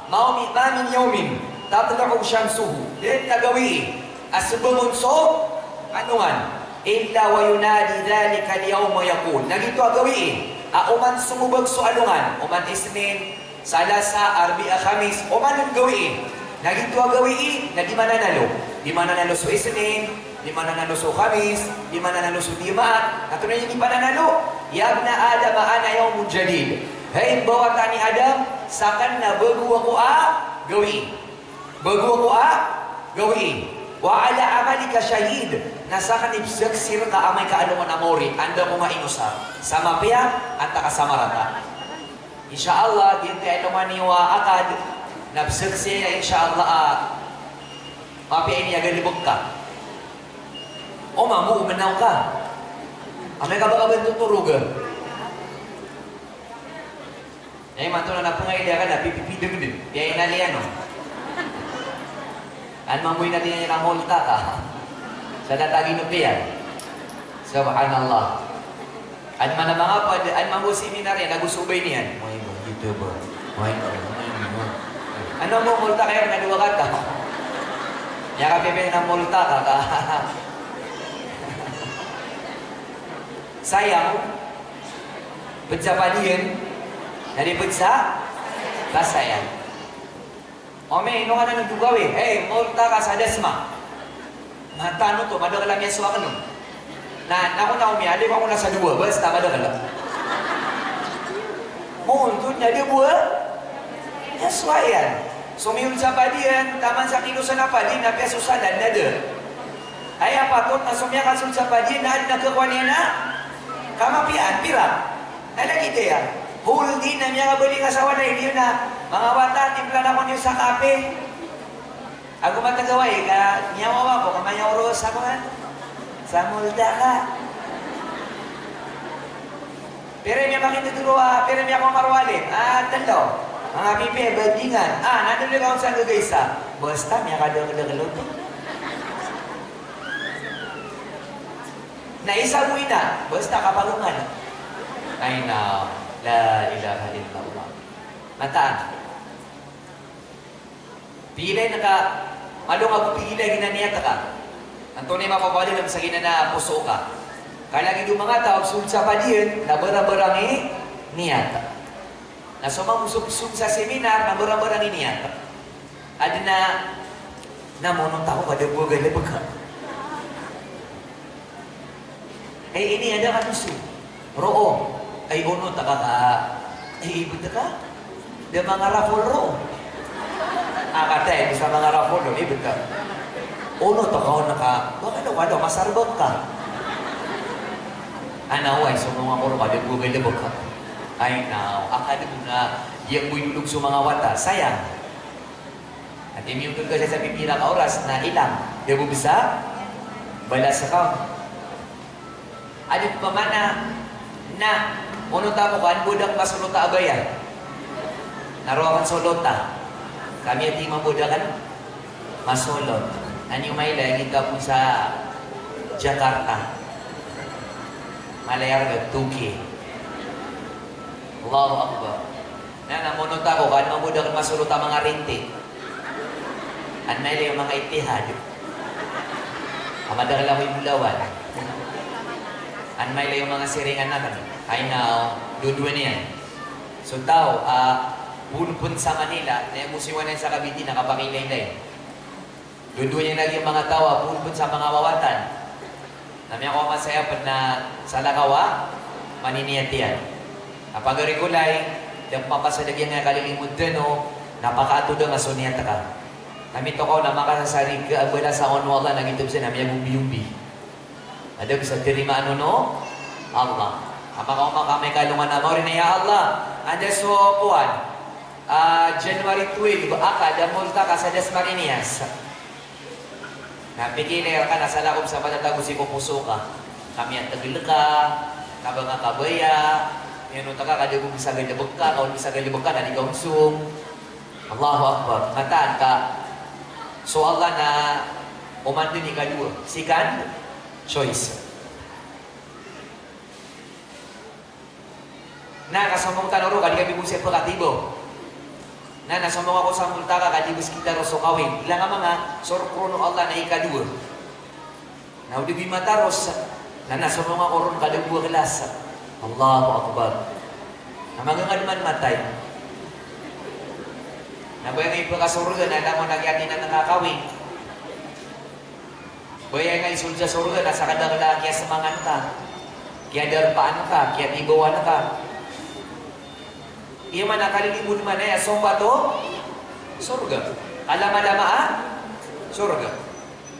[SPEAKER 2] ma min yawmin, tatla'u shamsuhu, din nagawi, asubumunso, anuan, illa wa yunadi dhalika al-yawma yakul. Nagito agawi, uman sumubag so alungan, uman isnin, salasa, arbi'a, khamis, uman ang gawi. Nagito gawi na di mananalo. Di mananalo sa isnin, di mananalo sa khamis, di mananalo sa jumaat. Ato na yung di mananalo. Yabna Adam ana yawmun jadid. Hey bawata ni Adam, sakan na bago ako gawi. Bago ako gawi. Wa ala amalika shahid. Nasakan ibsaksir ka amay kaalungan amori. Anda mo mainusa. Sama piya at kasamarata. Insyaallah din tayo maniwa akad. Nabsaksi na insyaallah mapiay niya galibog ka o mamu umanaw ka amay ka baka ba tuturugan ay matulong na pangailya ka na pipipidog din kaya inaliyan no an mamuy natin niya na multa ka sa nataginupian subhanallah an man mga pa an mamu seminarya nagusubay niyan mo ito ba ano mo multa kayo na duwagat ka? Yaka pipi na multa ka. Sayang, pagsa pa diyan, nalipad sa kasayan. O may ino ka na nagdugaw eh. Multa ka sa desma. Matano to, madagalam yan suwa ka nun. Naku na umiyali ko na sa duwa, basta madagalam. Multo na di buwa? Yes, why yan? Sumiyun sa padiyan, taman sa kilusan na padiyan, na pesusadan na doon. Ay, apatot na sumiyakasun sa padiyan, na nagkakuha niya na kamapian, pira. Nalagi kaya, huldi na niya kabuling asawa na hindi na, mga bata, timpla na ko niyo sa kape. Ako matagaway, ka niyawawa ko, kamayaw ros ako nga. Sa multa ka. Pero niya makituturo, pero niya akong marwalin. Talo. Mga pipi, bandingan. Nandulig ako sa gagaysa. Basta, may kadang-kadang Naisa mo ina. Basta, kapalungan. Ay na, la ilaha illallah. Mataan. Pilay na ka, malong ako pilay, ginaniyata ka. Ang tunay mapapali lang sa ginana, puso ka. Kailangan yung mga tao, sulsa pa diyan, na barang-barang niyata. Na sumamusog-sug sa seminar na murang-murang iniyata. Adi na namunong tao kada buwag na pagka. Ay ini ada ka nusu. Roo. Ay uno taka ka. Ay ibig ka. Da mga rafol roo. Akatay sa mga rafol do ibig ka. Uno to ka naka. Baka daw masarbot ka. Anaway, so mga kuro ka, nagbugalabog ka. Ay, now, akala mo na iyang builulog sa mga wata. Sayang. At imiyutol ka siya sa pipila ka oras na ilang. Di mo bisa? Balas ka. Ano pa man na unong tamo ka, budak masulota abayan. Naruakan solota. Kami at imang budakan masulot. Ano may lagi ka po sa Jakarta. Malayar ka, Tuki. Allahu Akbar. Na namunot ako, kan mabudak masulot ang mga rinti. At may yung mga itihad. Amadakal ako yung bulawan. At may yung mga siringan natin. I know, dudwa niyan. So tao, punpun sa Manila, na yung musiwan sa Cavite, nakapakilay-lay. Dudwa niya naging mga tawa, punpun sa mga wawatan. Nami ako masaya pa na sa Lakawa, maniniyatiyan. Kapag regulay, nagpapasalagyan nga kalilimod din, napakato doon masuniyat ka. Namito ko na makasasarig wala sa onwala nang itub sa namin yung biyumbi. Adab sa tirima Allah. Kapag ako makamay kalungan na mo rin ya Allah. Anda so puan, January 12, akad, multa ka sa Dasmariñas. Napikilir ka na sa lakom sa patatagos si pupuso ka. Kami ang tagil ka, kabang kabaya, yun ka, kadagong bisa galibog ka, kaun bisa galibog ka, naligaw sum. Allahu Akbar. Mataan ka. So Allah na umando ni kadua. Second choice. Na kasumong tanoro, kadi kami musip pagkatibo. Na nasumong ako sa multa ka, kadi bus kita roso kawin. Ilang nga mga sorokrono Allah na ikadua. Na udibi mataros, na nasumong ako ron kadagua kelas. Allahu Akbar. Na magangadman matay. Nabayang nga ipakasurga na alam mo nagyati na nakakawin. Bayang nga isulja surga na sa kadagala kaya samangan ka. Kaya darpaan ka, kaya tibawan ka. Iya man nakalilimod man ay asomba to, surga. Alama-lama surga.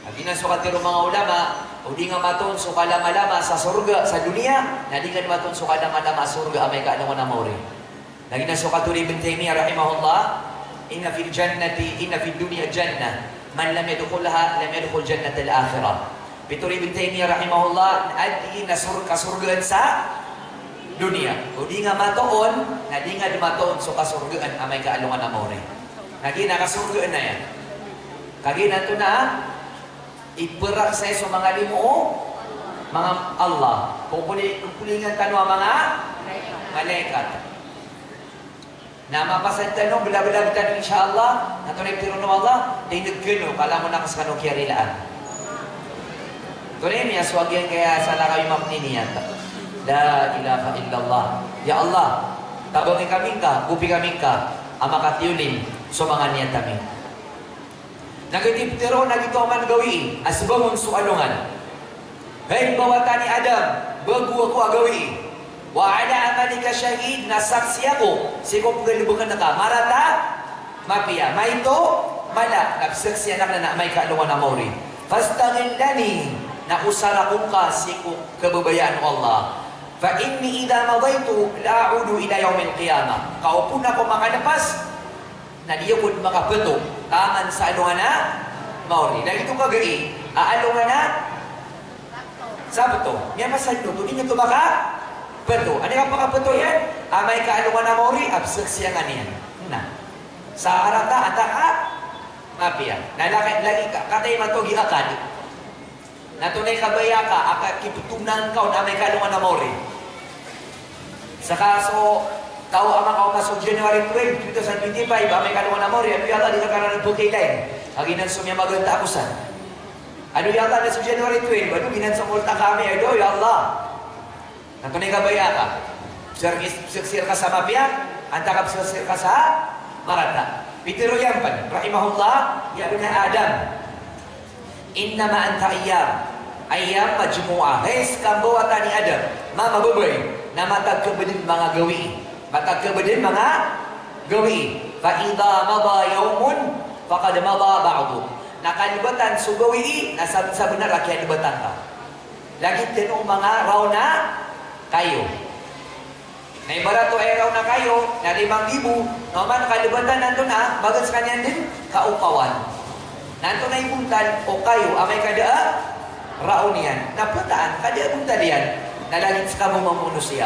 [SPEAKER 2] Lagi na sukatiro mga ulama, o di nga maton sukalama-lama sa surga, sa dunia, na di nga maton sukalama-lama sa surga, amay ka ano na mauri. Lagi na sukatiro Ibn Taymiyyah rahimahullah, inna fil dunya jannah, man lam yadkhulha lam yadkhul jannat al-akhirah. Pitur Ibn Taymiyyah rahimahullah, adi na kasurgaan sa dunia. O di nga matoon, na di nga dumatoon so kasurgaan, amay kaalungan na mauri. Lagi na kasurgaan na yan. Kagi na ito na, iperak sa iso mga limo, mga Allah. Kupulingan tanong mga malaikat. Na mapasad tanong, bila-bila tanong insyaAllah, na tunay tiro ng Allah, tinag kano, kala mo na kasano kaya rilaan. Tunay niya, swagyan kaya sa lakay mapniniyata. La ilaha illallah. Ya Allah, tabangin kami ka, kupi kami ka, amakatiulim, so mga niyat kami. Nagitiptero na dito man gawin, asbamon sualungan. Hey, bawata ni Adam, bago ako agawi. Wa ala amalika syahid, nasaksi ako. Sikop galibukan na ka, marata, mapia. Maito, mala, nagsaksi anak na may kalungan na mauri. Fastangin lani, nakusara kong ka, sikop kababayaan Allah. Fa inni idha madaytu, la'udu ila yawmil qiyamah. Kaupo na ko makalapas, na diya po makapato, taman sa alungan na, mauri. Dahil ito kagay, aalungan na, Sabto. Yan masal ito, hindi nyo tumaka, pato. Ano yung makapato yan? Amay kaalungan na mauri, absaksiyangan yan. Na. Sa harata, ataka, mapiya. Lagi ka, katay matogi akad. Natunay kabaya ka, akiputunan ka, amay kaalungan na mauri. Sa kaso, tao ang mga kaso January 12, 2025, amay kalungan na mori, ano yata di na karang nagpukilay? Ang ginanso niya maganda akusan. Ano yata na sa January 12, ano ginanso multa kami, ano, ya Allah. Natunay ka ba ka? Sir ka sa mapya, anta ka sir ka sa marata. Pitiro yan pa, rahimahullah, ya bin Adam. Innama anta ayyam majmu'ah. Guys, kambuwata ni Adam, mamababay, na matagkabadin mga gawi. Matagkabadin mga gawi. Fa'idha mada yawmun, faqad mada ba'du. Nakalibatan so gawi, nasa benar kaya libatan ka. Lagi tinong mga raw na kayo. Na ibarato eraw na kayo, na 5,000, naman kalibatan nanto na, bagat sa kanya din, kaupawan. Nanto na ibuntan, o kayo, amay kada, raon yan. Naputaan, kada buntan yan, nalangit sa kamo mamuno siya.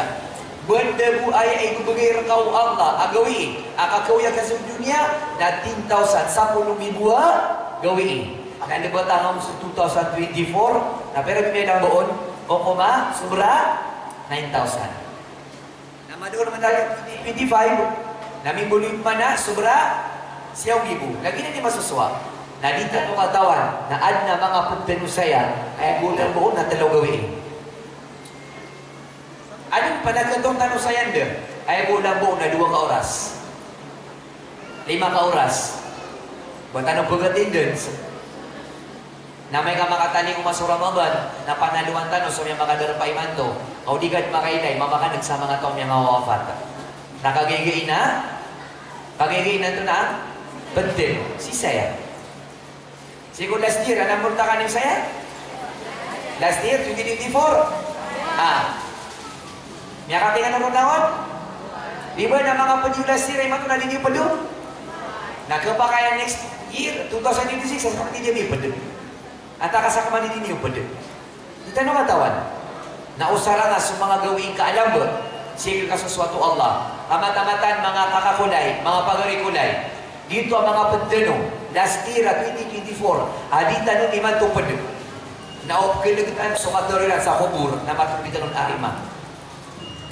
[SPEAKER 2] Benda bu ay ibigay kau Allah, agawi, akakawya ka sa dunia, na 10,000, 10,000 gawiin. Na libatan mo sa 2024, na pero pinay boon, o kuma, sobra, 9,000. Namadol naman tayo 25, namin bulit man na, sobra, siyang ibu. Lagi na di masuswa. Nadita no katawan, na ad na mga punta saya, ay bulan buon na talaw gawin. Anong panagkatong tanong sa yander? Ay bulan buon na 2 ka oras. 5 ka oras. Buwan tanong pag-attendance, na may ka makatali kung masura maban, na panaluan tanong sa mga darapay man to, o di kat makainay, mamakanag sa mga taong mga mawafat. Nakagigay na? Kagigay na ito na? Penting. Si saya. Siguro last year, anong murta ka ng saya? Last year, 2024? May katingan na tawad? Di ba na mga pag last year ay matunaling yung pado? Nagkapa kaya next year, 2026, ang kapatid yung pado. At akasakaman din yung pado. Di tanong katawan. Nausara nga sa mga gawing kaalam ba? Sige ka sa suwato Allah. Kamat-amatan mga kakakulay, mga pagarikulay. Dito ang mga pagtanong. Last year, 2024, adita nung iman to pado. Naupkiligitan sa katorilan sa kubur na matupitan ng arima.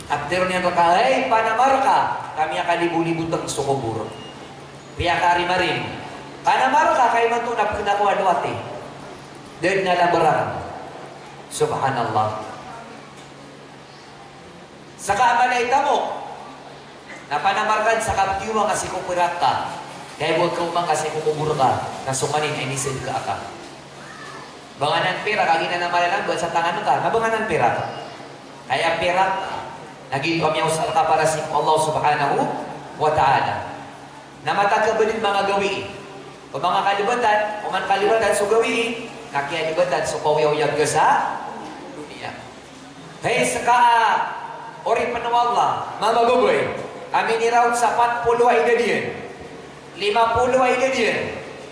[SPEAKER 2] At meron niya hey, panamar ka. Kami ang kalibu-libutang sa kubur. Piya ka arima rin. Panamar ka, kayo man ito nakuha duwate. Dahil nalabaran. Subhanallah. Sa kaamalaita mo, napanamarkan sa kaptiwa kasi kukurat ka. Kaya huwag ka umang kasi kumubur ka, na sumanin ay nisid ka ka. Banganan pera, kagina na malalang buwan sa tangan ka, nabanganan pera ka. Kaya pera, naging pamiyawsal ka para sa Allah subhanahu wa ta'ala. Na matagkabalin mga gawiin. O mga kalibatan, o man kalibatan so gawiin, nakialibatan so kawiyawyag ka sa dunia. Hey, saka, ori panawala, mga maguboy, amin iraw sa 40 ay dadiyan, 50 ay dadiyan,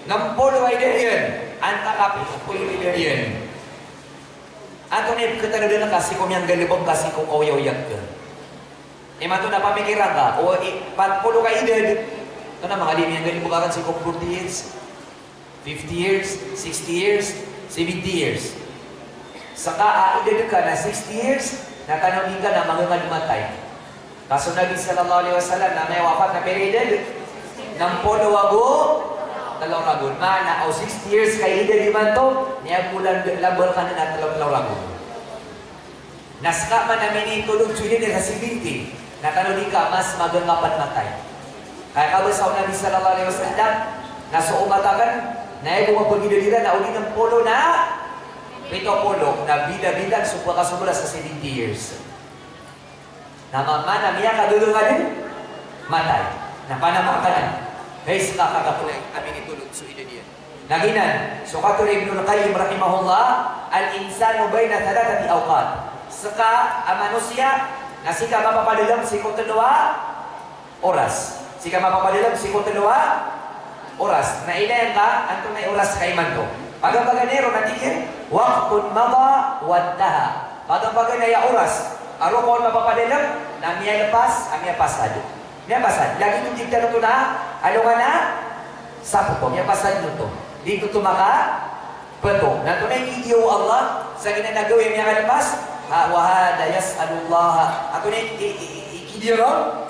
[SPEAKER 2] 60 ay dadiyan, anta kapit 10 ay dadiyan. Ato na ipagkatalo na kasi kung yung galibong kasi kung kawiyawyag ka. Mato na pamikiran ka, o 40 ka edad, ito na mga limi yung galibong ka kasi kung 40 years, 50 years, 60 years, 70 years. Saka edad ka na 60 years, natanongin ka na mangangalumatay. Kaso Nabi sallallahu alaihi wasallam na may wafat na period ng polowago, talaw ragon. Mana, o 60 years kay edad iman to, niya bulan labor ka na talaw ragon. Naska man namin itulog sulit sa 70, natanongin ka, mas magangapat matay. Kaya kabasaw Nabi sallallahu alaihi wasallam, nasa umatagan, na yung mapagidadira na uli ng polo na pitopolo na bida-bida kasumula sa 70 years. Na mamana miya kadulong nga din, matay. Na panamakanan. Hey, sa kakakakulay, kami nitulog sa idadiyan. Naginan, so katuloy Ibn al-Qayyim rahimahullah, al-insano bay na talatati awqat. Saka, ang manusia, na sika mapapadalang sikotuluwa, oras. Sika mapapadalang sikotuluwa, oras. Na ilayan ka, anto na oras kay man to. Pagapaganero natigil, waktun maba wadtaha. Pagapaganaya oras, aro ko mapapadalang, na miya lepas, miya pasad. Miya pasad. Lagi nung tigta nito na, ano nga na? Sapo ko, miya pasad nito. Di ko tumaka, pato. Nato na yung video Allah, sa ginanagawin miya kalepas, wahada yas'alullah. Ato na yung video ron,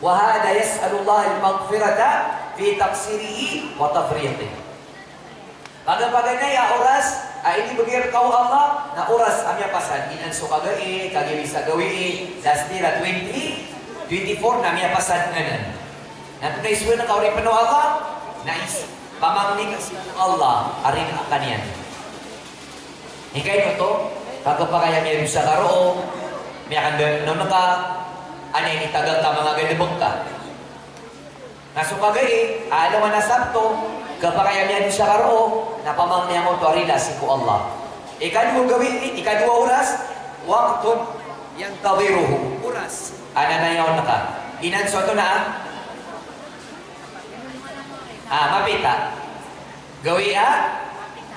[SPEAKER 2] wahada yas'alullah al-maghfirata fi taqsirihi wa tafriqih. Pagapagay ya oras, ini bagir kau Allah, na oras amya pasan. Inan so kagay, kagay sa gawi, last year 2024 na amya pasan nganan. Nato na iswa na kauri pano Allah, nais pamangning si Allah, arin akanian. Hikay mo to, pagapagay amya sa karo, may akan nono ka, anay itagal ka mga ganibog ka. Nasukagay, alam na sabto, kapag kaya niya siya karo, napamang niya mo to arila si ko Allah. Ikadua gawin, ikadua oras, waktun yantadiruhu. Oras. Ananayaw na ka. Inanso to na. Mapita. Gawi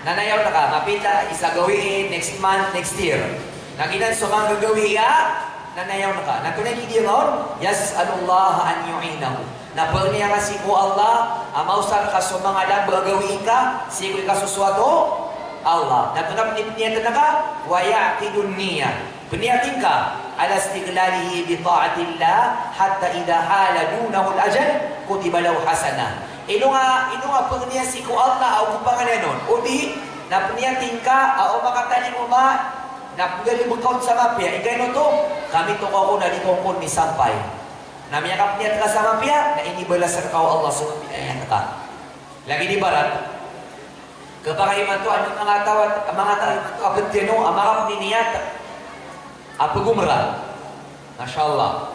[SPEAKER 2] nanayaw na ka. Mapita, isa gawi next month, next year. Naginanso kang gagawi nanayaw na ka. Natunay hindi yun, yas'alullah an yu'inahu. Napag niya kasi ko Allah, amausar ka sa mga lang gagawi ka, sikoy ka suswato, Allah. Natunap niya na ka, wa ya'qidun niya. Puniyatin ka, ala istiglalihi bi ta'atillah, hatta idha hala dunahu al-ajal, kutiba law hasana. Ino nga pag niya si ko Allah, o kung pangalan nun, o di, napuniyatin ka, o makatali mo ba, napugali mo kaun sa mapya, igay to, kami to ko na di kong ni sampay. Namiyakap niya ka sa mapya, na inibala sa kau Allah sa mapya, ayan ka. Lagi di barat, kapag iman to, anong mga tawad, mga tawad, abad tino, amakap ni niyat, apagumra. Masya Allah.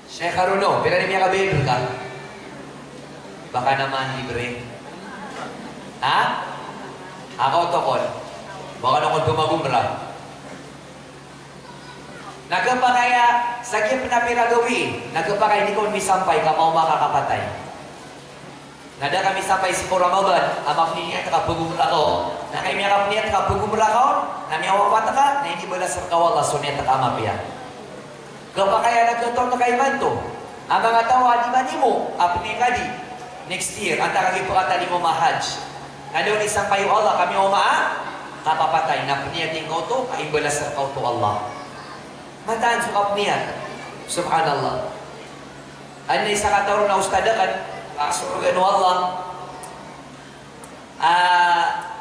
[SPEAKER 2] Sheikh Haruno, pila ni miya kabibir ka? Baka naman libre. Ako tokon. Baka naman tumagumra. Nagkapakaya, sa kiyang pinapiragawi, nagkapakaya, hindi ko misampay ka, mau makakapatay. Nada kami sampay si Ramadan, amap niya takapagumra ko. Na kay miya kapniya takapagumra ko, na miya wapata ka, na hindi bala sa kawala, so niya takamap yan. Kapakaya nagkatong na kay Manto, ang mga tawa, di ba ni mo, apni ka di, next year, ang takagin po kata ni mo mahaj. Ano isang payo Allah, kami kapapatay, na puniyating ko to, kaimbala sa kau to Allah. Mataan sa kapniyan, subhanallah. Ano isa katawar na ustadakan, kasurugan wa Allah.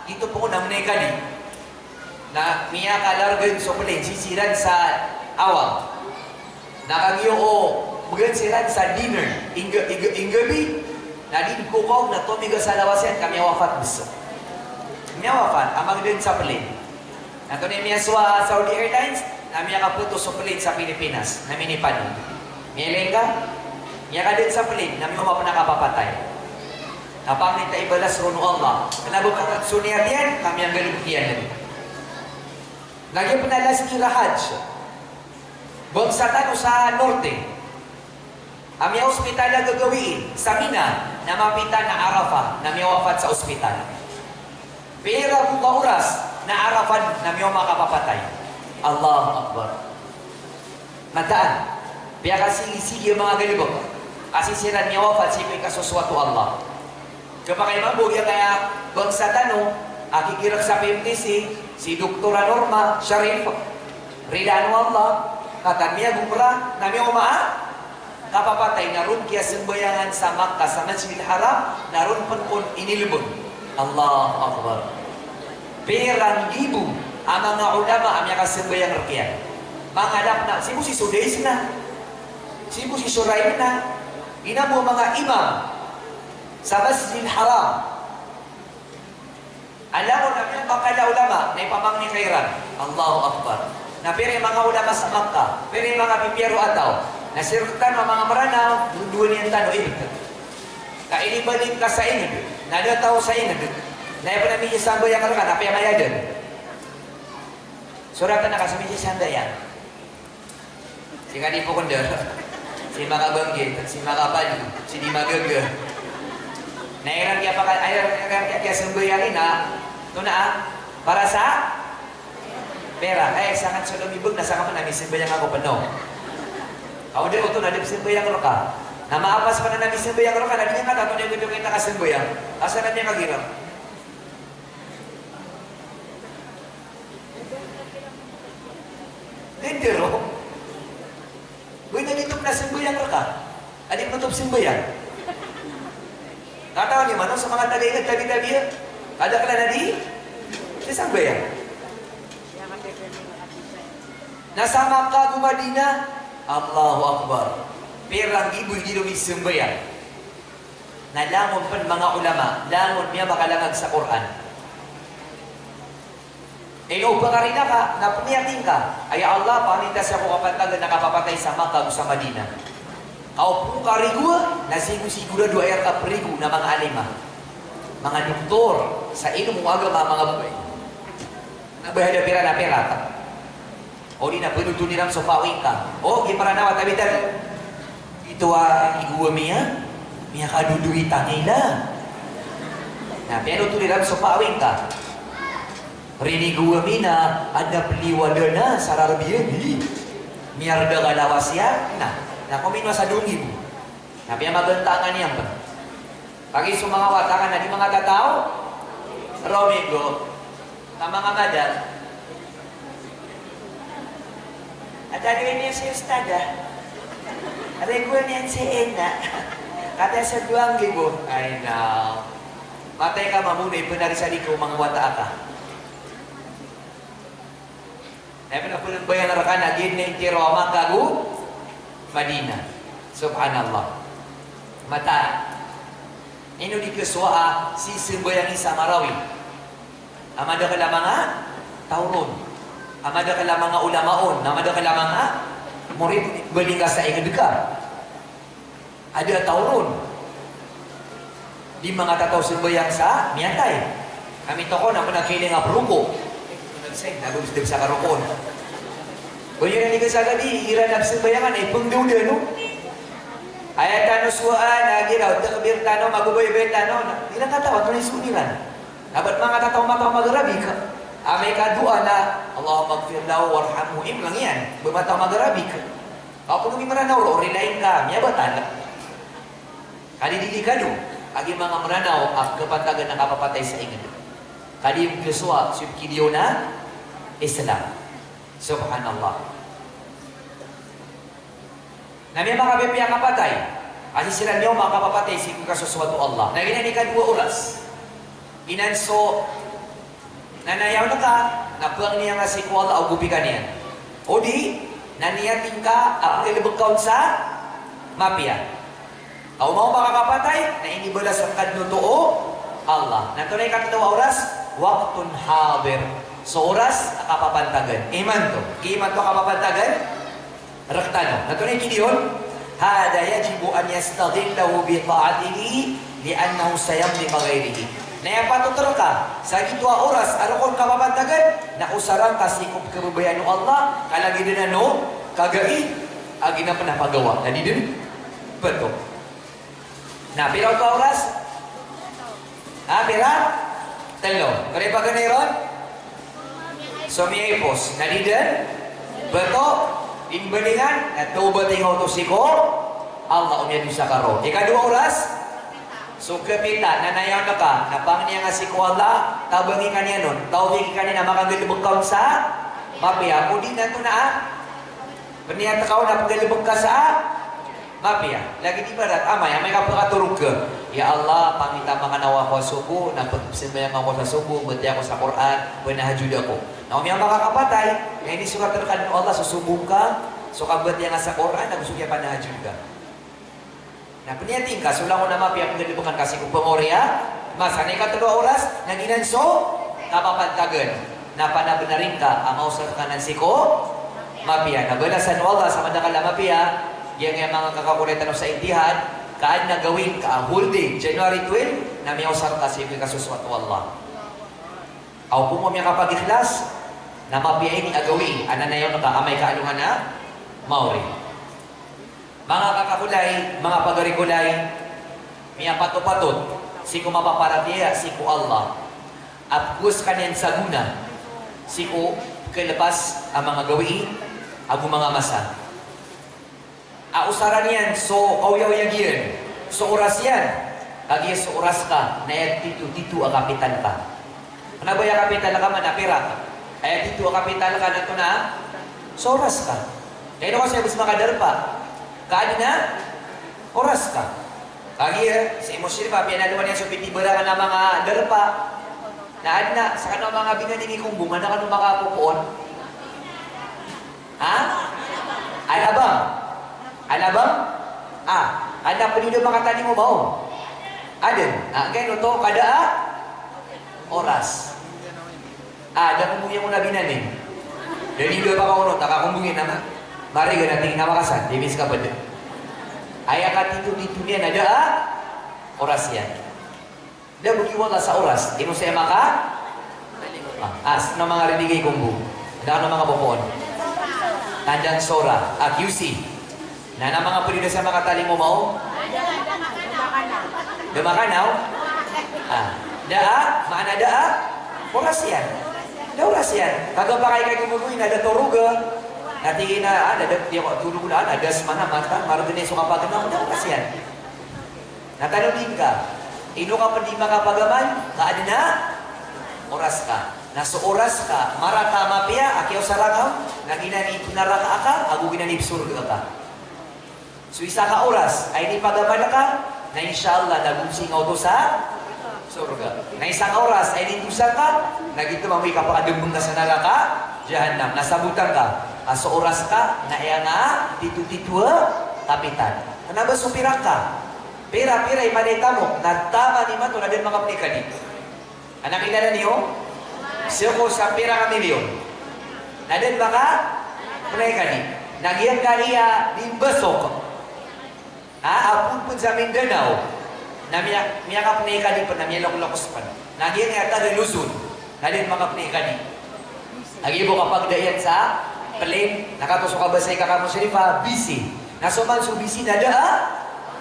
[SPEAKER 2] Dito po ko nang nekali na miya kalargan so pala sisiran sa awang. Nakagyo ko bugan siran sa dinner. Ingabi na din ko ko na tumiga sa lawasan kami wafat biso. Miya wafat amang din sa plane. Nato ni miya sa Saudi Airlines na miya kaputo sa plane sa Pilipinas na minipan. Miya lenga niya ka din sa plane, namin mo nakapapatay. Kapag nita ibalas rono Allah, kanabukan at suniyat yan, kami ang galimpiyan. Lagi pinalas ni Rahaj. Bagsatan sa norte. Ami ospital na gagawin sa Mina, na mapita na Arafah, na may wafat sa ospital. Pera buka oras, na Arafah, na may makapapatay. Allahu Akbar. Mataan. Biya kasi sige mga galibok. Kasi siran niya wafat, sipin kasuswatu Allah. Kapag kayo mabugya kaya, bang sa tanong, akikirak sa PMTC, si Dr. Norma Sharif, Ridano Allah, katamiya gumra, nami kapapatay, naroon kaya simbayangan sa Makkah, sa Masjid Haram, naroon pun inilibon. Allah Akbar. Perang libo, ang mga ulama, ang mga kasimbayang rakyat. Mga anak na, sibo si Sudays na, sibo si Suraim na, ina mo mga imam sa Masjid Haram. Alam mo na yung bakala ulama na ipamang ni Khairan. Allahu Akbar. Na pero mga ulama sa Makkah, pero mga pipiyero ataw, na sirkutan mga maranaw, duduan niyang tanong, kailibanin ka sa inad, nadataw sa inad, na ipa namin yung sambo yung karangan, napayamaya dun. Suratan na kasi may sanda yan. Sika di po kunder. Si Makabanggit, si Makapali, si Di Magaga. Nairan kaya sumbayarin ito na para sa pera. Sangat sa lumibog, nasa ka man namin simbayang ako pa no. Ako din ito na simbayang roka. Na maapas pa na namin simbayang roka, nabi niya nga, ito niya ito kita kasimbayang. Asa na niya kagirap? Lindero. Uy, nagitop na simbayang ka. Adik mo itong simbayang. Katawa niyo man, sa mga tagay tabi-tabi yan. Kada ka na di? Sa simbayang. Nasa Makkah, Madina, Allahu Akbar. Perang ibo'y di lumis simbayang. Nalangon pa mga ulama, langon niya makalangag sa Quran. Upang karina ka, napuniyatin ka, ay Allah, panita sa ko kapatagan nakapapatay sa Makkah o sa Madina. Kau karigua, nasigo-sigura dua ayat kaprigo na mga alima. Mga doktor, sa inong agama mga babae. Nabahada pera na pera. O di na penutu niram so pawing ka. O giparanawa tabi tal. Ito igua miya. Miya kadudui tangila. Na penutu niram so pawing ka. Rini gua mina ada peliwada na sararbiyan di. Miyarda kalawas ya. Na komino sa dungi bu. Na piya magentangan niya ba. Pagi sa mga watakan na di mga tatao. Romigo. Na mga madal. At agawin niya si Ustada. Reguan niyan si Ena. Kata sa 2,000. Ay na. Matay ka mamunay, penarisari ko mga wata ka. Ay pinapulang bayan na rakan, agin na yung tiroma kagu, Madina. Subhanallah. Mata. Ino di keswa si sembayang isa marawi. Amada ka lamang tauron. Amada ka lamang ulamaon, amada ka lamang murid berlingkar sa ikadeka. Ada tauron. Di mga tataw sembayang sa miyantay. Kami toko na panakiling peruko. Nagsay, nagumstig sa karukon. Banyo na ni kasagadi, iran na sembayangan ay pengduda no. Ayat tano suaan, agiraw, takbir tano, magubay-bay tano. Di lang katawa, ito na isuniran. Dapat mga tataw mataw magarabi ka. Amay kadua na Allahumma gfir lahu warhamhu lang yan. Bumataw magarabik. Ako nung imaranaw ro, relayin ka, miyabatan. Kali dili kado, agi mga maranaw, kapantagan na kapapatay sa ingin. Kali yung kiswa, subkidiyo na Islam. Subhanallah. Na may mga bepiya kapatay, kasi sila niyo mga kapapatay, sikong kasuswatu Allah. Na ginanikan 2 oras. Inanso, nanayaw na ka, napuang niya nga si Kuala o gubi ka niya. O di, naniyating ka, ang ilibag kaun sa mapia. Kau mau makakapatay, na inibala sa kadnutuo, Allah. Natunay ka 2 oras, waktun hadir. So oras, kapapantagan. Iman to. Iman to kapapantagan, raktano. Natunay kini yun, hada yajibu an yastaghillahu bi ta'atihi li'annahu sayamli kagayrihi. Na yung patutur ka, sa gitwa oras, arokon kapapantagan, na usarang kasikup kerubayan ng Allah, kalagi din ano, kagai, agi na panapagawa. Nadi din, betul. Nah, pira ka oras? Pira? Telo. Kaya pa ganiron? Sumiay pos. Nadi din, betul. Inbandingan, natuba tingaw to siko, Allah unya bisa karo. Ika 2 oras? So kapita, nanayaw na ka, napang niya nga si Kuala, tabangi ka niya nun, tawagin ka niya na makagalibog kaun sa mapia. Kung di na ito na, perniyata ka na pagalibog ka sa mapia. Lagi di barat, amay ka pakaturog ka. Ya Allah, pangita mga nawa ko subo, napagsimbayang ako sa subo, bati ako sa Quran, panahajud ako. Na umiyang makakapatay, kaya hindi suka terkan ng Allah, susubong ka, so kabati nga sa Quran, nagusugya panahajud ka. Nah, penyating ka, sulang ko na mapia kung galibukan kasi kung pamorya, masanay ka 2 oras, naginanso, kapapantagan. Napanabenarin ka, ang mausap ka ng siko, mapia. Nabalasan Allah sa madakala mapia, yung mga kakakulitan sa intihad, kaan na gawin ka, whole day, January 12, na may usap ka sa yung kasuswat Allah. Aw po mo may kapag-ikhlas, na mapia ini agawin, ananayaw na ka, amay kaalungan na, mauri. Mga kakakulay, mga pagarikulay, miya pato-patot, siku mapaparatiya, siku Allah. At gus kanyan sa guna, siku kailapas ang mga gawiin, ang mga masa. Ausaran yan, so kauyaw yan, so oras yan. Kagi so oras ka, na yan titu ang kapital ka. Ano ba yung kapital ka, manapira ka? Ay titu ang kapital ka na ito na, so oras ka. Kaya no kasi mas makadarpa. Kaadi na, oras ka. Kagi sa emosyon pa, pinaluan yan so pitibara ka na mga darpa. Naad na, sa kanong mga binaningi kong bunga na kanong makapupuon. Ha? Alabang? Alabang? Ada penido makatani mo ba? Aden. Kaya to kada oras. Ada kumbungin mo na binanin. Dari 2 pa kaunot, nakakumbungin naman. Mari ka natin namakasan, dibis ka pa din. Ayaw ka tito-tito niyan, ada oras yan. Dia bukiwala sa oras, ino sa maka? As na mga rinigay kumbu. Ada ano mga bukon? Tandang Sora, QC. Na na mga pwede sa makataling mo mao? Damakanaw? Daa? Maana daa? Oras yan. Da oras yan. Kagapakay kay gumugoy na datoruga. Natingin na, ada tulog na, ada semana mata, marugin so kapag na, da oras yan. Natanungin ka, ino ka pa di makapagaman, kaad na? Oras ka. Nasa oras ka, marata mapia, akiyaw sa rangaw, naginanip naraka ka, ago ginanip surga ka. So isa ka oras, ay di pagaman ka, na inshallah, nagumsingaw to sa surga. Na isang oras, ay di dusa ka, nagito mamoy ka pa kadumong na sa naraka, jahannam, nasabutan ka. Sa oras ka, na iya nga, titu-titua, kapitan. Ano ba supirak ka? Pira-pira, imanita mo, natama ni Mato na din mga pnikani. Anak kilala niyo? Siya ko sa pira ka milyon. Na din baka, pnikani. Nagyan ka iya, limbasok. Apun pun sa Mindanao, na miya ka pnikani pa, na miya lakulakos pa. Nagyan nga taga Luzon, na din mga pnikani. Nagibo kapag dayan sa plane, nakatusok ka ba sa ikakamo Sharifa, busy. Nasuman so busy, nada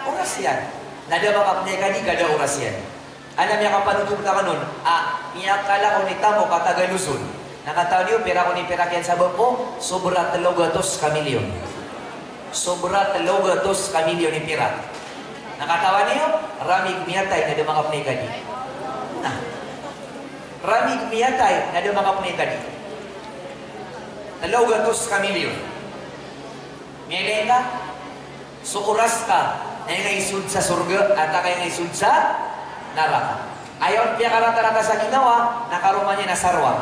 [SPEAKER 2] oras yan. Nada makapnay ka di, kada oras yan. Alam niya kapanutog na kanon, niya kala ko ni Tamo, kataga Luzon. Nakataon niyo, pera ko ni Perakyan sa bangko, sobra 300 kamilyon. Sobra 300 kamilyon ni Perak. Nakatawa niyo, ramig miyatay na makapnay ka di. Ramig miyatay na makapnay ka di. 300 kamilyon. Miyagay ka, so oras ka, na yung naisud sa surga at kaya naisud sa naraka. Ayon, piya karata-rata sa ginawa, nakaruma niya na sarwang.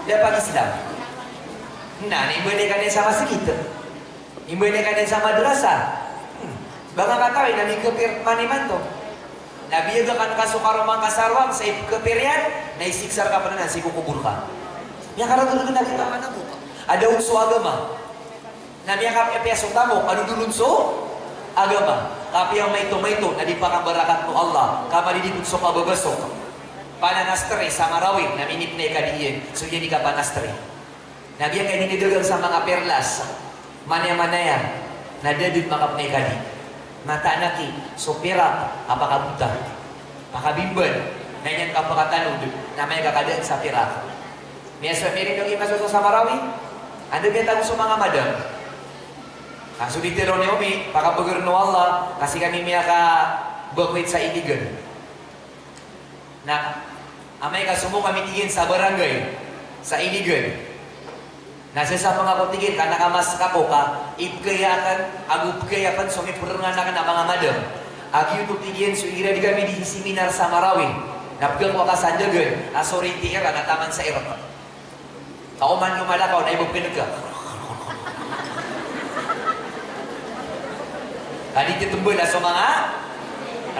[SPEAKER 2] Dia pag-Islam. Na, imbali ka din sa masikit. Imbali ka din sa madrasa. Baka katawin, namigkapir maniman to. Nabiyaga ka nakasunkarumang kasarwang sa ikapiryan, naisiksar ka pa na si kukubur ka. Miya karata-rata na kita ka na buka. Ada unso agama. Na miya kapiasong tamo, anudulunso? Agama. Tapi yang maito-maito, na di pa kang barakat mo Allah, kamalidipun so kababasok. Pananastre sa marawin, na minipnay ka diyan, so yan di ka panastre. Nabiyan ka ninidagang sa mga perlas, manaya-manaya, na dadid makapnay ka di. Matanaki, so pera, apakabuta, pakabimban, na yan ka pakatanod, na may kakadaan sa pera. Miyasa, meron yung imasuso sa marawin, ano biya tayo sa mga madam? Kaso dito rin Umi, pakapagurno Allah, kasi kami miya ka bakwit sa iligan. Na, amay ka sumo kami tigin sa barangay, sa iligan. Nasa sa mga kutigin, ka nakamas ka po ka, ipkayakan, agupkayakan, sumipurangan na ka na mga madam. Agyo tutigin, so ira di kami di seminar sa Marawin. Napgang wakasandagan, asori tira, nataman sa Iraq. Kauman lumalakaw, na ibang pinagka. Kali ditumbol na sa mga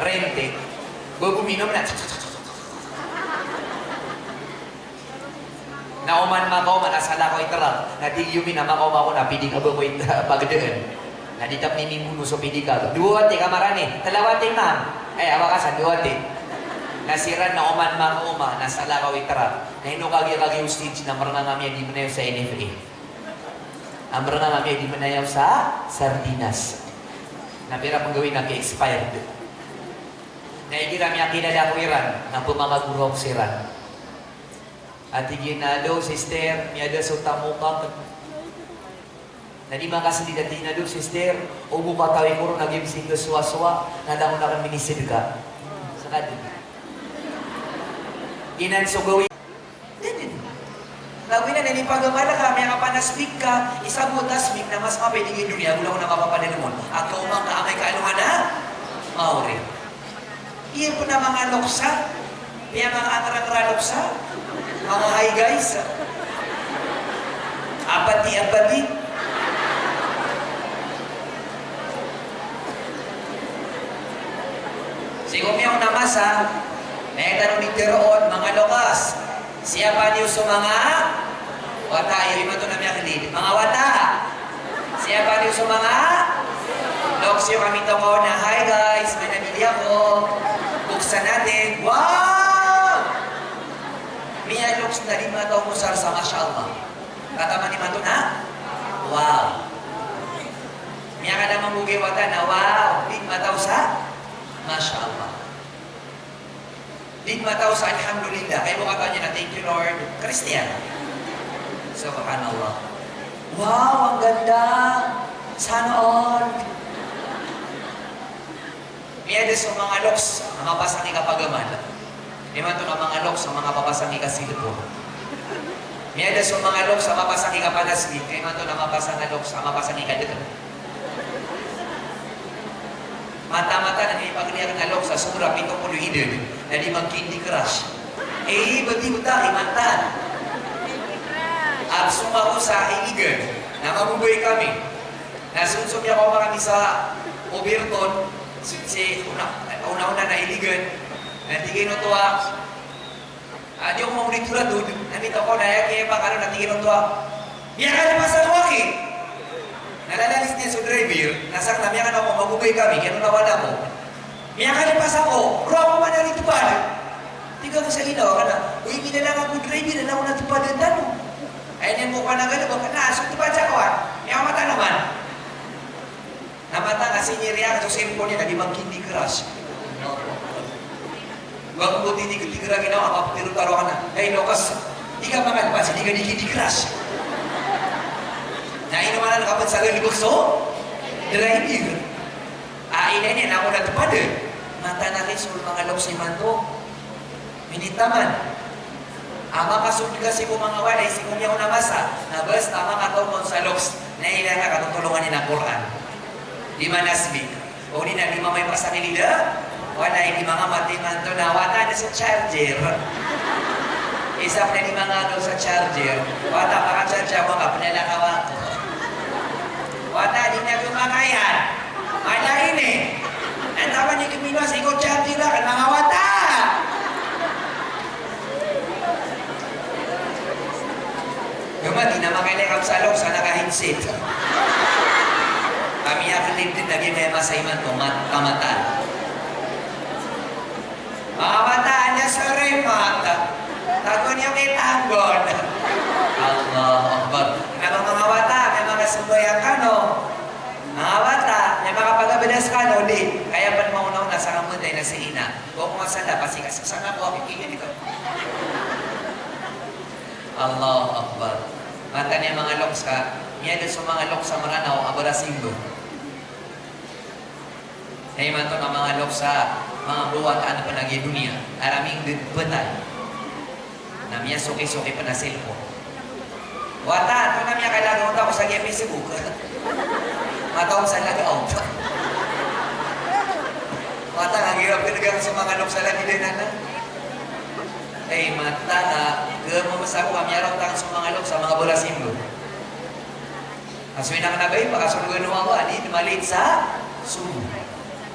[SPEAKER 2] rente. Baguminom na. Nauman makaw, manasala ko itara. Nadiyumin na makaw ako na pidi ka ba ko pagdaan. Naditap ni Mimuno so pidi ka. Duwate kamarani. Talawate ma'am. Ay, awakasan, duwate. Nasiran na uman makaw ma, nasala ko itara. Na hinukagi-kagi yung stage na marang ngami di manayaw sa NFA. Ang marang ngami di manayaw sa Sardinas. Na pera pang gawin nag-expired. Naigirami ang kinala ko Iran, na pumamagurok si Iran. At higin na daw, sister, miyada sa tamukak. Na di makasali dati na daw, sister, ubo patawi ko rin nag-ibsing na suwa-suwa, nadamo na kang minisid ka. Sa kadin. Inanso gawin. Lawin na nanipagamala ka, may kapanasmig ka, isang butasmig na mas mapiligin dunia, gula ko na mapapanin mo. Ang kaumang kaamay kaalungan na, mauri. Iyan po na mga loksa, kaya mga atarang loksa, mga hi guys, abati-abati. Sigong yung namasa, may tanong ni Teroon, mga lokas, siapa niyo sa mga wata? Yung ito na mga kalid. Mga wata. Siapa niyo sa mga loksyo kami ito ko na, hi guys, may nabili ako. Buksan natin. Wow! Miya loks na rin mga ito musar sa mashallah. Kataman ni Mato na, wow. Miya ka na mamugay wata na wow. Di mataw sa? Masya Allah. Di mataw sa alhamdulillah. Kaya mo kata niya na thank you Lord. Christian. Subhanallah. Wow, ang ganda. Sana all. Miya sa mga loks, mga pasang ikapagaman. Di man ito ng mga loks, sa mga papasang ikasilpo. Miya sa mga loks, sa mapasang ikapanasbit. Kaya man ito ng mapasang loks, sa mapasang ikadito. Mata-mata na ipagriyak na loks sa sura 70 idol na di mag-Candy Crush. Eh, ba't di mo tayo, mantan? At sumako sa iligan na mabubuhay kami. Nasunsok niya ko kami sa Oberton, si una-una na iligan, na tigay no tuwa. Di ako maunitura doon. Namita ko na kaya pa kano na tigay no tuwa. Miya ka naman sa tuwaki. Nalalalis niya sa driver, nasang namiyakan ako, mabubuhay kami, kaya nawala mo. Miya ka naman sa ako, bro ako man na rito pa. Tingnan ko sa ilaw, ka na, uy, minalang ako driver, na ako natupadan na no. Ayun mo pa na gano'n, baka na, so diba siya ko May ako mata naman. Namata kasi niya sa cellphone niya na di mag-Candy Crush. Huwag mo tinig-tigra ginawa, mapapatiro-taro ka na. Hey, Lucas, di ka mangalpas, hindi ka di Candy Crush. Nainaman na kapag sa galibog so, driver. Ina niya na ako natupad Mata na rin sa mga loks ni Manto. Minitaman. Ama kasud kasi ko mga walay, si kumya ko namasa, na basta mga tawon sa loks, na ilang katutulungan ni na Quran. Di manasbik. O di na, di mamay pa sa nilida, wala, hindi mga matimanto na, wata na sa charger. Isa pa na di mga agaw sa charger, wata maka-charger mo, kapanalakawa ko. Wata, di na kumakayan. Malain eh. Ang tawa niya kumiwas, ikaw charger lang, mga wata! Gama, di na makailikap sa loob sa naka-headset. Kami akin din naging may masayman ko, kamatan. Mga mataan niya sa remat. Tago niyo kay Tangon. Allah Akbar. Mga wata, may mga sumbayang ka, no? Mga wata, may mga pagabidas ka, no? Di. Kaya pa maunaw na sa kamunday na si Ina. Huwag mo masala, kasi kasaksan ako, kikingin ito. Allahu Akbar. Mata niya mga loks ka, niya sa mga loks sa Maranaw, Abarasindo. Kaya man ito ng mga loks sa mga buwataan pa naging dunia, araming betay. Na miya suki-suki pa na cellphone. Wata, ito na miya kailangan ko sa Facebook. Matawag sa lagaw. Wata, ang hirap pinagano sa mga loks sa lagi na. Ay mata na gumamasa ko kami araw tang sa mga lok sa mga Bolasimbo. Asuin na kanabay, pakasunugan mo ako, ani malit sa subo.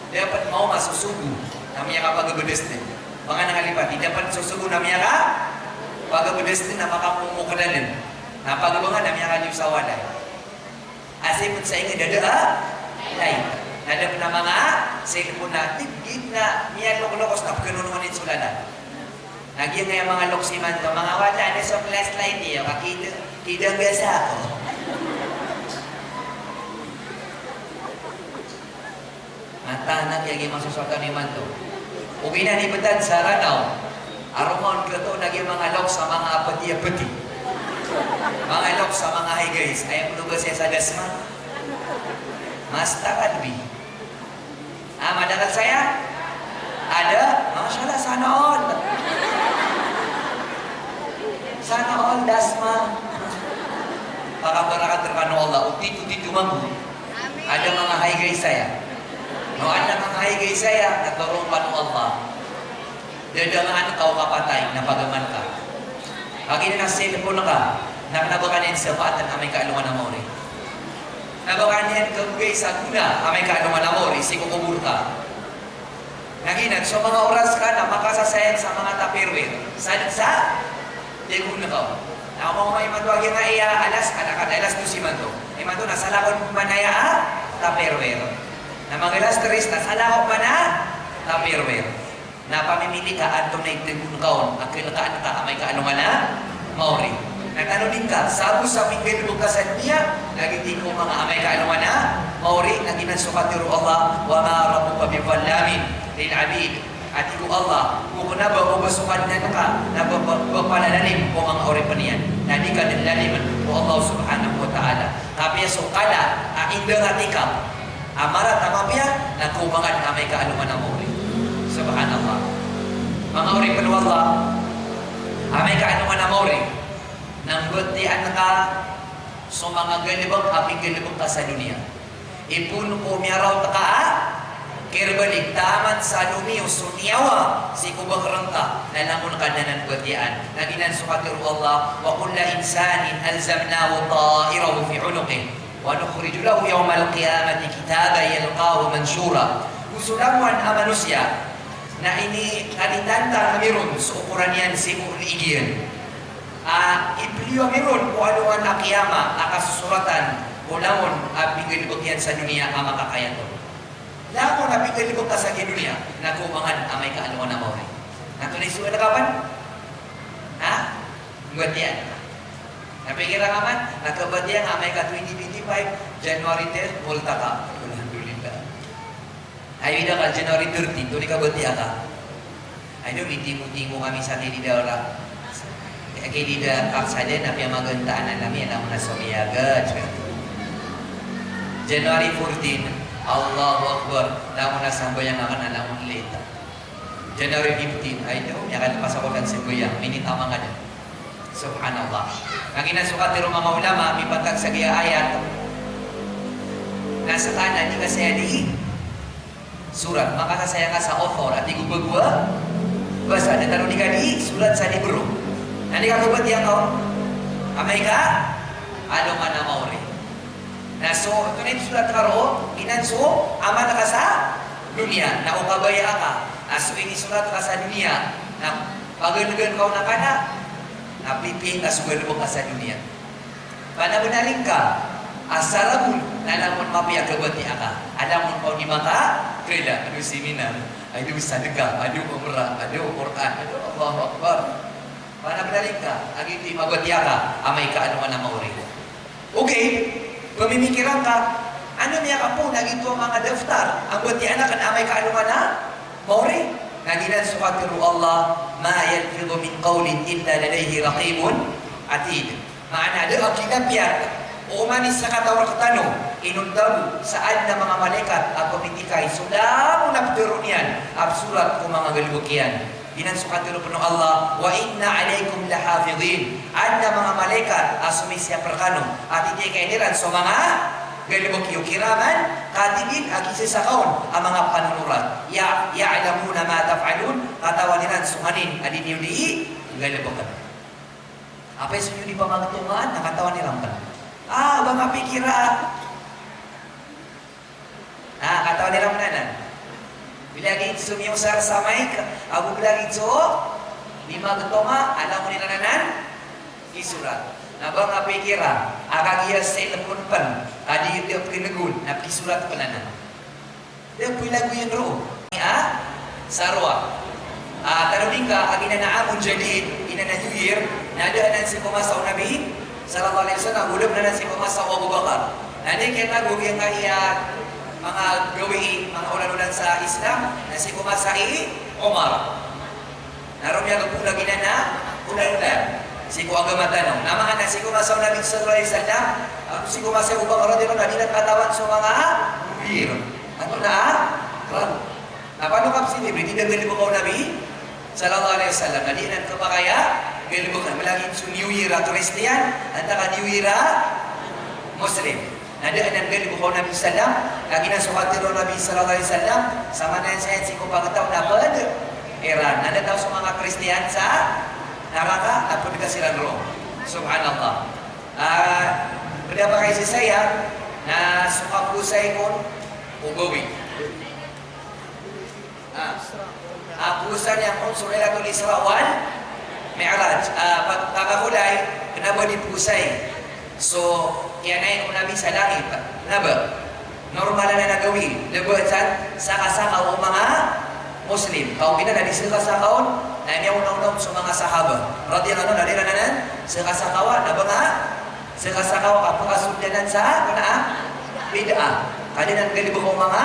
[SPEAKER 2] Dapat mau masusubo, namanya ka pagabudes din. Mga nangalipat, dapat susubo namanya ka pagabudes din na makamumukadalan. Napagabangan namanya ka yung sawaday. Asipot sa inyo dada, lain. Nadap na mga cellphone na, tigit na, miyan loko-lokos na pagkanununin sulanan. Nagyan nga yung mga loksiman to, mga wata na sa flashlight niya, kitang gasa ako. Matanak yung masusokan ni Manto. Umina ni Betan sa Ranaw, arumon ko to nagyan mga loks sa mga apati-apati. Mga loks sa mga high guys, ayaw mo nugas sa dasma. Mas takadbi. Madagal saya? Ada? Masya sana all. Sana all dasma. Pakabarakan terkano Allah, uti-uti mampu. Ada mga high guys saya. No, ada mga high guys saya, nagkaroon pa ng Allah. Dadangaan ka o kapatay, napagaman ka. Pag na cellphone ka, nakanabakan yan sa patan, amay kaalungan na mori. Nabakan yan kagugay sa guna, amay kaalungan na mori, si kukumur ka. Naginag, so mga oras ka na makasasayang sa mga tapirwin. Sa Degul na ka. Na mo may matwag nga iya alas alas 2 manto. Ay manto na salakon manaya tapirwin. Na mga alas 3 na salakon pa na tapirwin. Na pamimili ka adto na itigul kaon, akil ka amay kaalungan na maori. Nagano din ka, sabo sa pinggil bukas sa dunia, nagiti ko mga amay kaalaman na, mauri, naginan sukatiru Allah, wa ma rabbuka biwallamin lil abid. At iku Allah, kung na ba ubasukan na ka, na bapalalalim ko mga ori pa niyan, na di ka nilaliman ko Allah subhanahu wa ta'ala. Tapi so kala, inda nga tikam, amara tama piya, na kumangan amay kaaluman ng ori. Subhanallah. Mga ori pa Allah, amay kaaluman ng ori, nang butian ka, so mga galibang, aping galibang ka sa dunia. Ipuno ko miyaraw ta ka, kirbalik taman sa lumiyo sunyawa si kubang rangka na lamun ka na ng butian. Naginan sukatiru Allah, wa kulla insanin alzamnahu ta'irahu fi unuqih, wa nukhriju lahu yawmal qiyamati kitaba yalqahu manshura. Gusto naman ang manusia na ini kalitanta meron sa ukuran yan si igiyan. Ipliwa meron kung ano ang akiyama, akasusuratan, ulamon, bigay yan sa dunia ang makakaya to. Lamon na bigay ka sa dunia, na kumangan ang may kaaluan na mawari. Natunay suwa na kapan? Ha? Ngat yan. Napikira ka man, nakabad yan ang may ka-2025, January 10, multa ka. Alhamdulillah. Ayaw na ka, January 13, doon ikabad yan ka. Ayaw, itingo kami sa kinida oras. Kinida kak saja, napi ang magantaan namin, alam mo na sumiyaga. January 14, Allahu Akbar, namun nasambayang akan alamun leta. January 15, ay ito, yakan pasakotan simbayang, minitama nga dyan. Subhanallah. Ang inasukatiro mga ulama, may patag sa giya ayat, nasa kanan, di kasaya di surat, makasasaya ka sa author, at igubagwa, basa, natanong di ka di, surat sa libro. Nani ka kubat yan ko? Amay ka? Ano man na mauri. Na so, ito na yung sulat karo, inanso, ama na ka sa dunia, na ukabaya ka. So, ini sulat ka sa dunia, na pagulugan ka na ka na, napiping ka sugal mo ka sa dunia. Panabunaling ka, asarabul, na alamon mapiya kabati ka. Alamon pa ni maka, kaya, ano seminar, adu sadaka, adu umrah, adu Quran, adu Allahu Akbar. Panabunaling ka, ang hindi mabati ka, amay ka ano man na mauri. Okay. Pamimikiran ka, ano niya ka po, nagito ang mga daftar. Ang buti anak, kan amay kaaluman na, mauri. Naginan sukatiru Allah, ma yalfidu min qawlin illa ladayhi raqibun atid. Maana, ada ang kinapiyat, umanis sa katawar katano, inundabu, saan na mga malaikat at pamitikay, sudah mo napduro niyan, absurat kung mga galbukian. Ginan sukatiru puno Allah, wa inna alaikum lahafidhin. Ada mga malaikat asumisya perkano at hindi kainiran so mga galibok yung kiraman katibin agisi sa kaon ang mga panunurat ya'lamuna ma taf'alun katawaniran sumanin adin yung di galibokan apa yung sunyo di pamagtungan nakatawa nilang ka mga pikira katawa nilang nanan bilagi sumiyong sarsamay abu bilagi so lima getonga alam mo nila nanan isurat. Nabang napikira, akagiya sa ilapon pan, adi yung pinagun, napisurat pa na na. Yung pilago yung ro. Sarwa. Tanong ka, agina na amon jadi, ina na New Year, nadaanan si kumasaw Nabi, sallallahu alaihi wasallam, ulap na si kumasaw Abu Bakar. Nani kaya yung kaya mga gawi, mga ulan-ulan sa Islam, na si kumasai Omar. Naroon niya kapula ginana, ulan-ulan. Si ko agama tanong, naman na si kumasaw Nabi sallallahu alaihi wasallam, si kumasaw Abu Bakar radhiyallahu anhu na katawan sa mga bibir. Ano na? Claro. Napano ka si Nabi, tidak galibo ka Nabi sallallahu alaihi wasallam. Nadinan ka ba kaya? Galibo ka malagi sa New Year Christian, at ka New Year Muslim. Nadaanan galibo ka Nabi sallam, lagi na suhatiro Nabi sallallahu alaihi wasallam, sama na yan si kupagataw na bad Iran. Nadataw sa mga Christian sa naraka at pagkasilan ro. Subhanallah. Benda pa kayo saya na sukapusay ko ugawi. Pusan yang Suratul Isra wal Mi'raj. Pagkakulay, kenapa dipusay? So, yan ay Nabi sa langit. Kenapa? Normal na nagawin. Lebat sa kasakaw mga Muslim. Kau kita na disila sa kaon,
[SPEAKER 3] na niyaw-naw sa mga sahaba. Radiyallahu anhu, nariranan, sa kasakawa, na ba nga? Sa kasakawa, kapakasudyanan sa, bid'ah. Kanilang galibo ko mga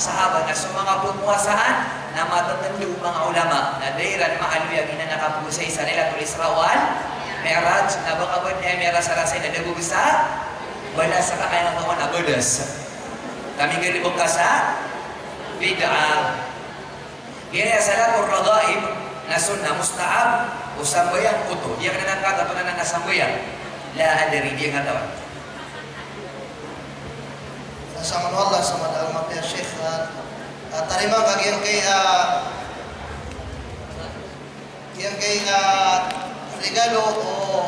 [SPEAKER 3] sahaba na sa mga pumuwasaan na matatanda mga ulama na dairan maaluyag na nakapusay sa nila tulis rawan, meraj, na baka ba niya meras sa rasay na nagugusa, wala sa kakayang ako na budas. Kami galibo ka sa bid'ah. Kaya salatul ragaib na sunnah musta'ab o sambayang uto. Diyan na nangkata na nangasambayang. La adari dia ngatawan.
[SPEAKER 4] Sama Allah sama alamat ya Syekh. Tarima kag yang kay regalo o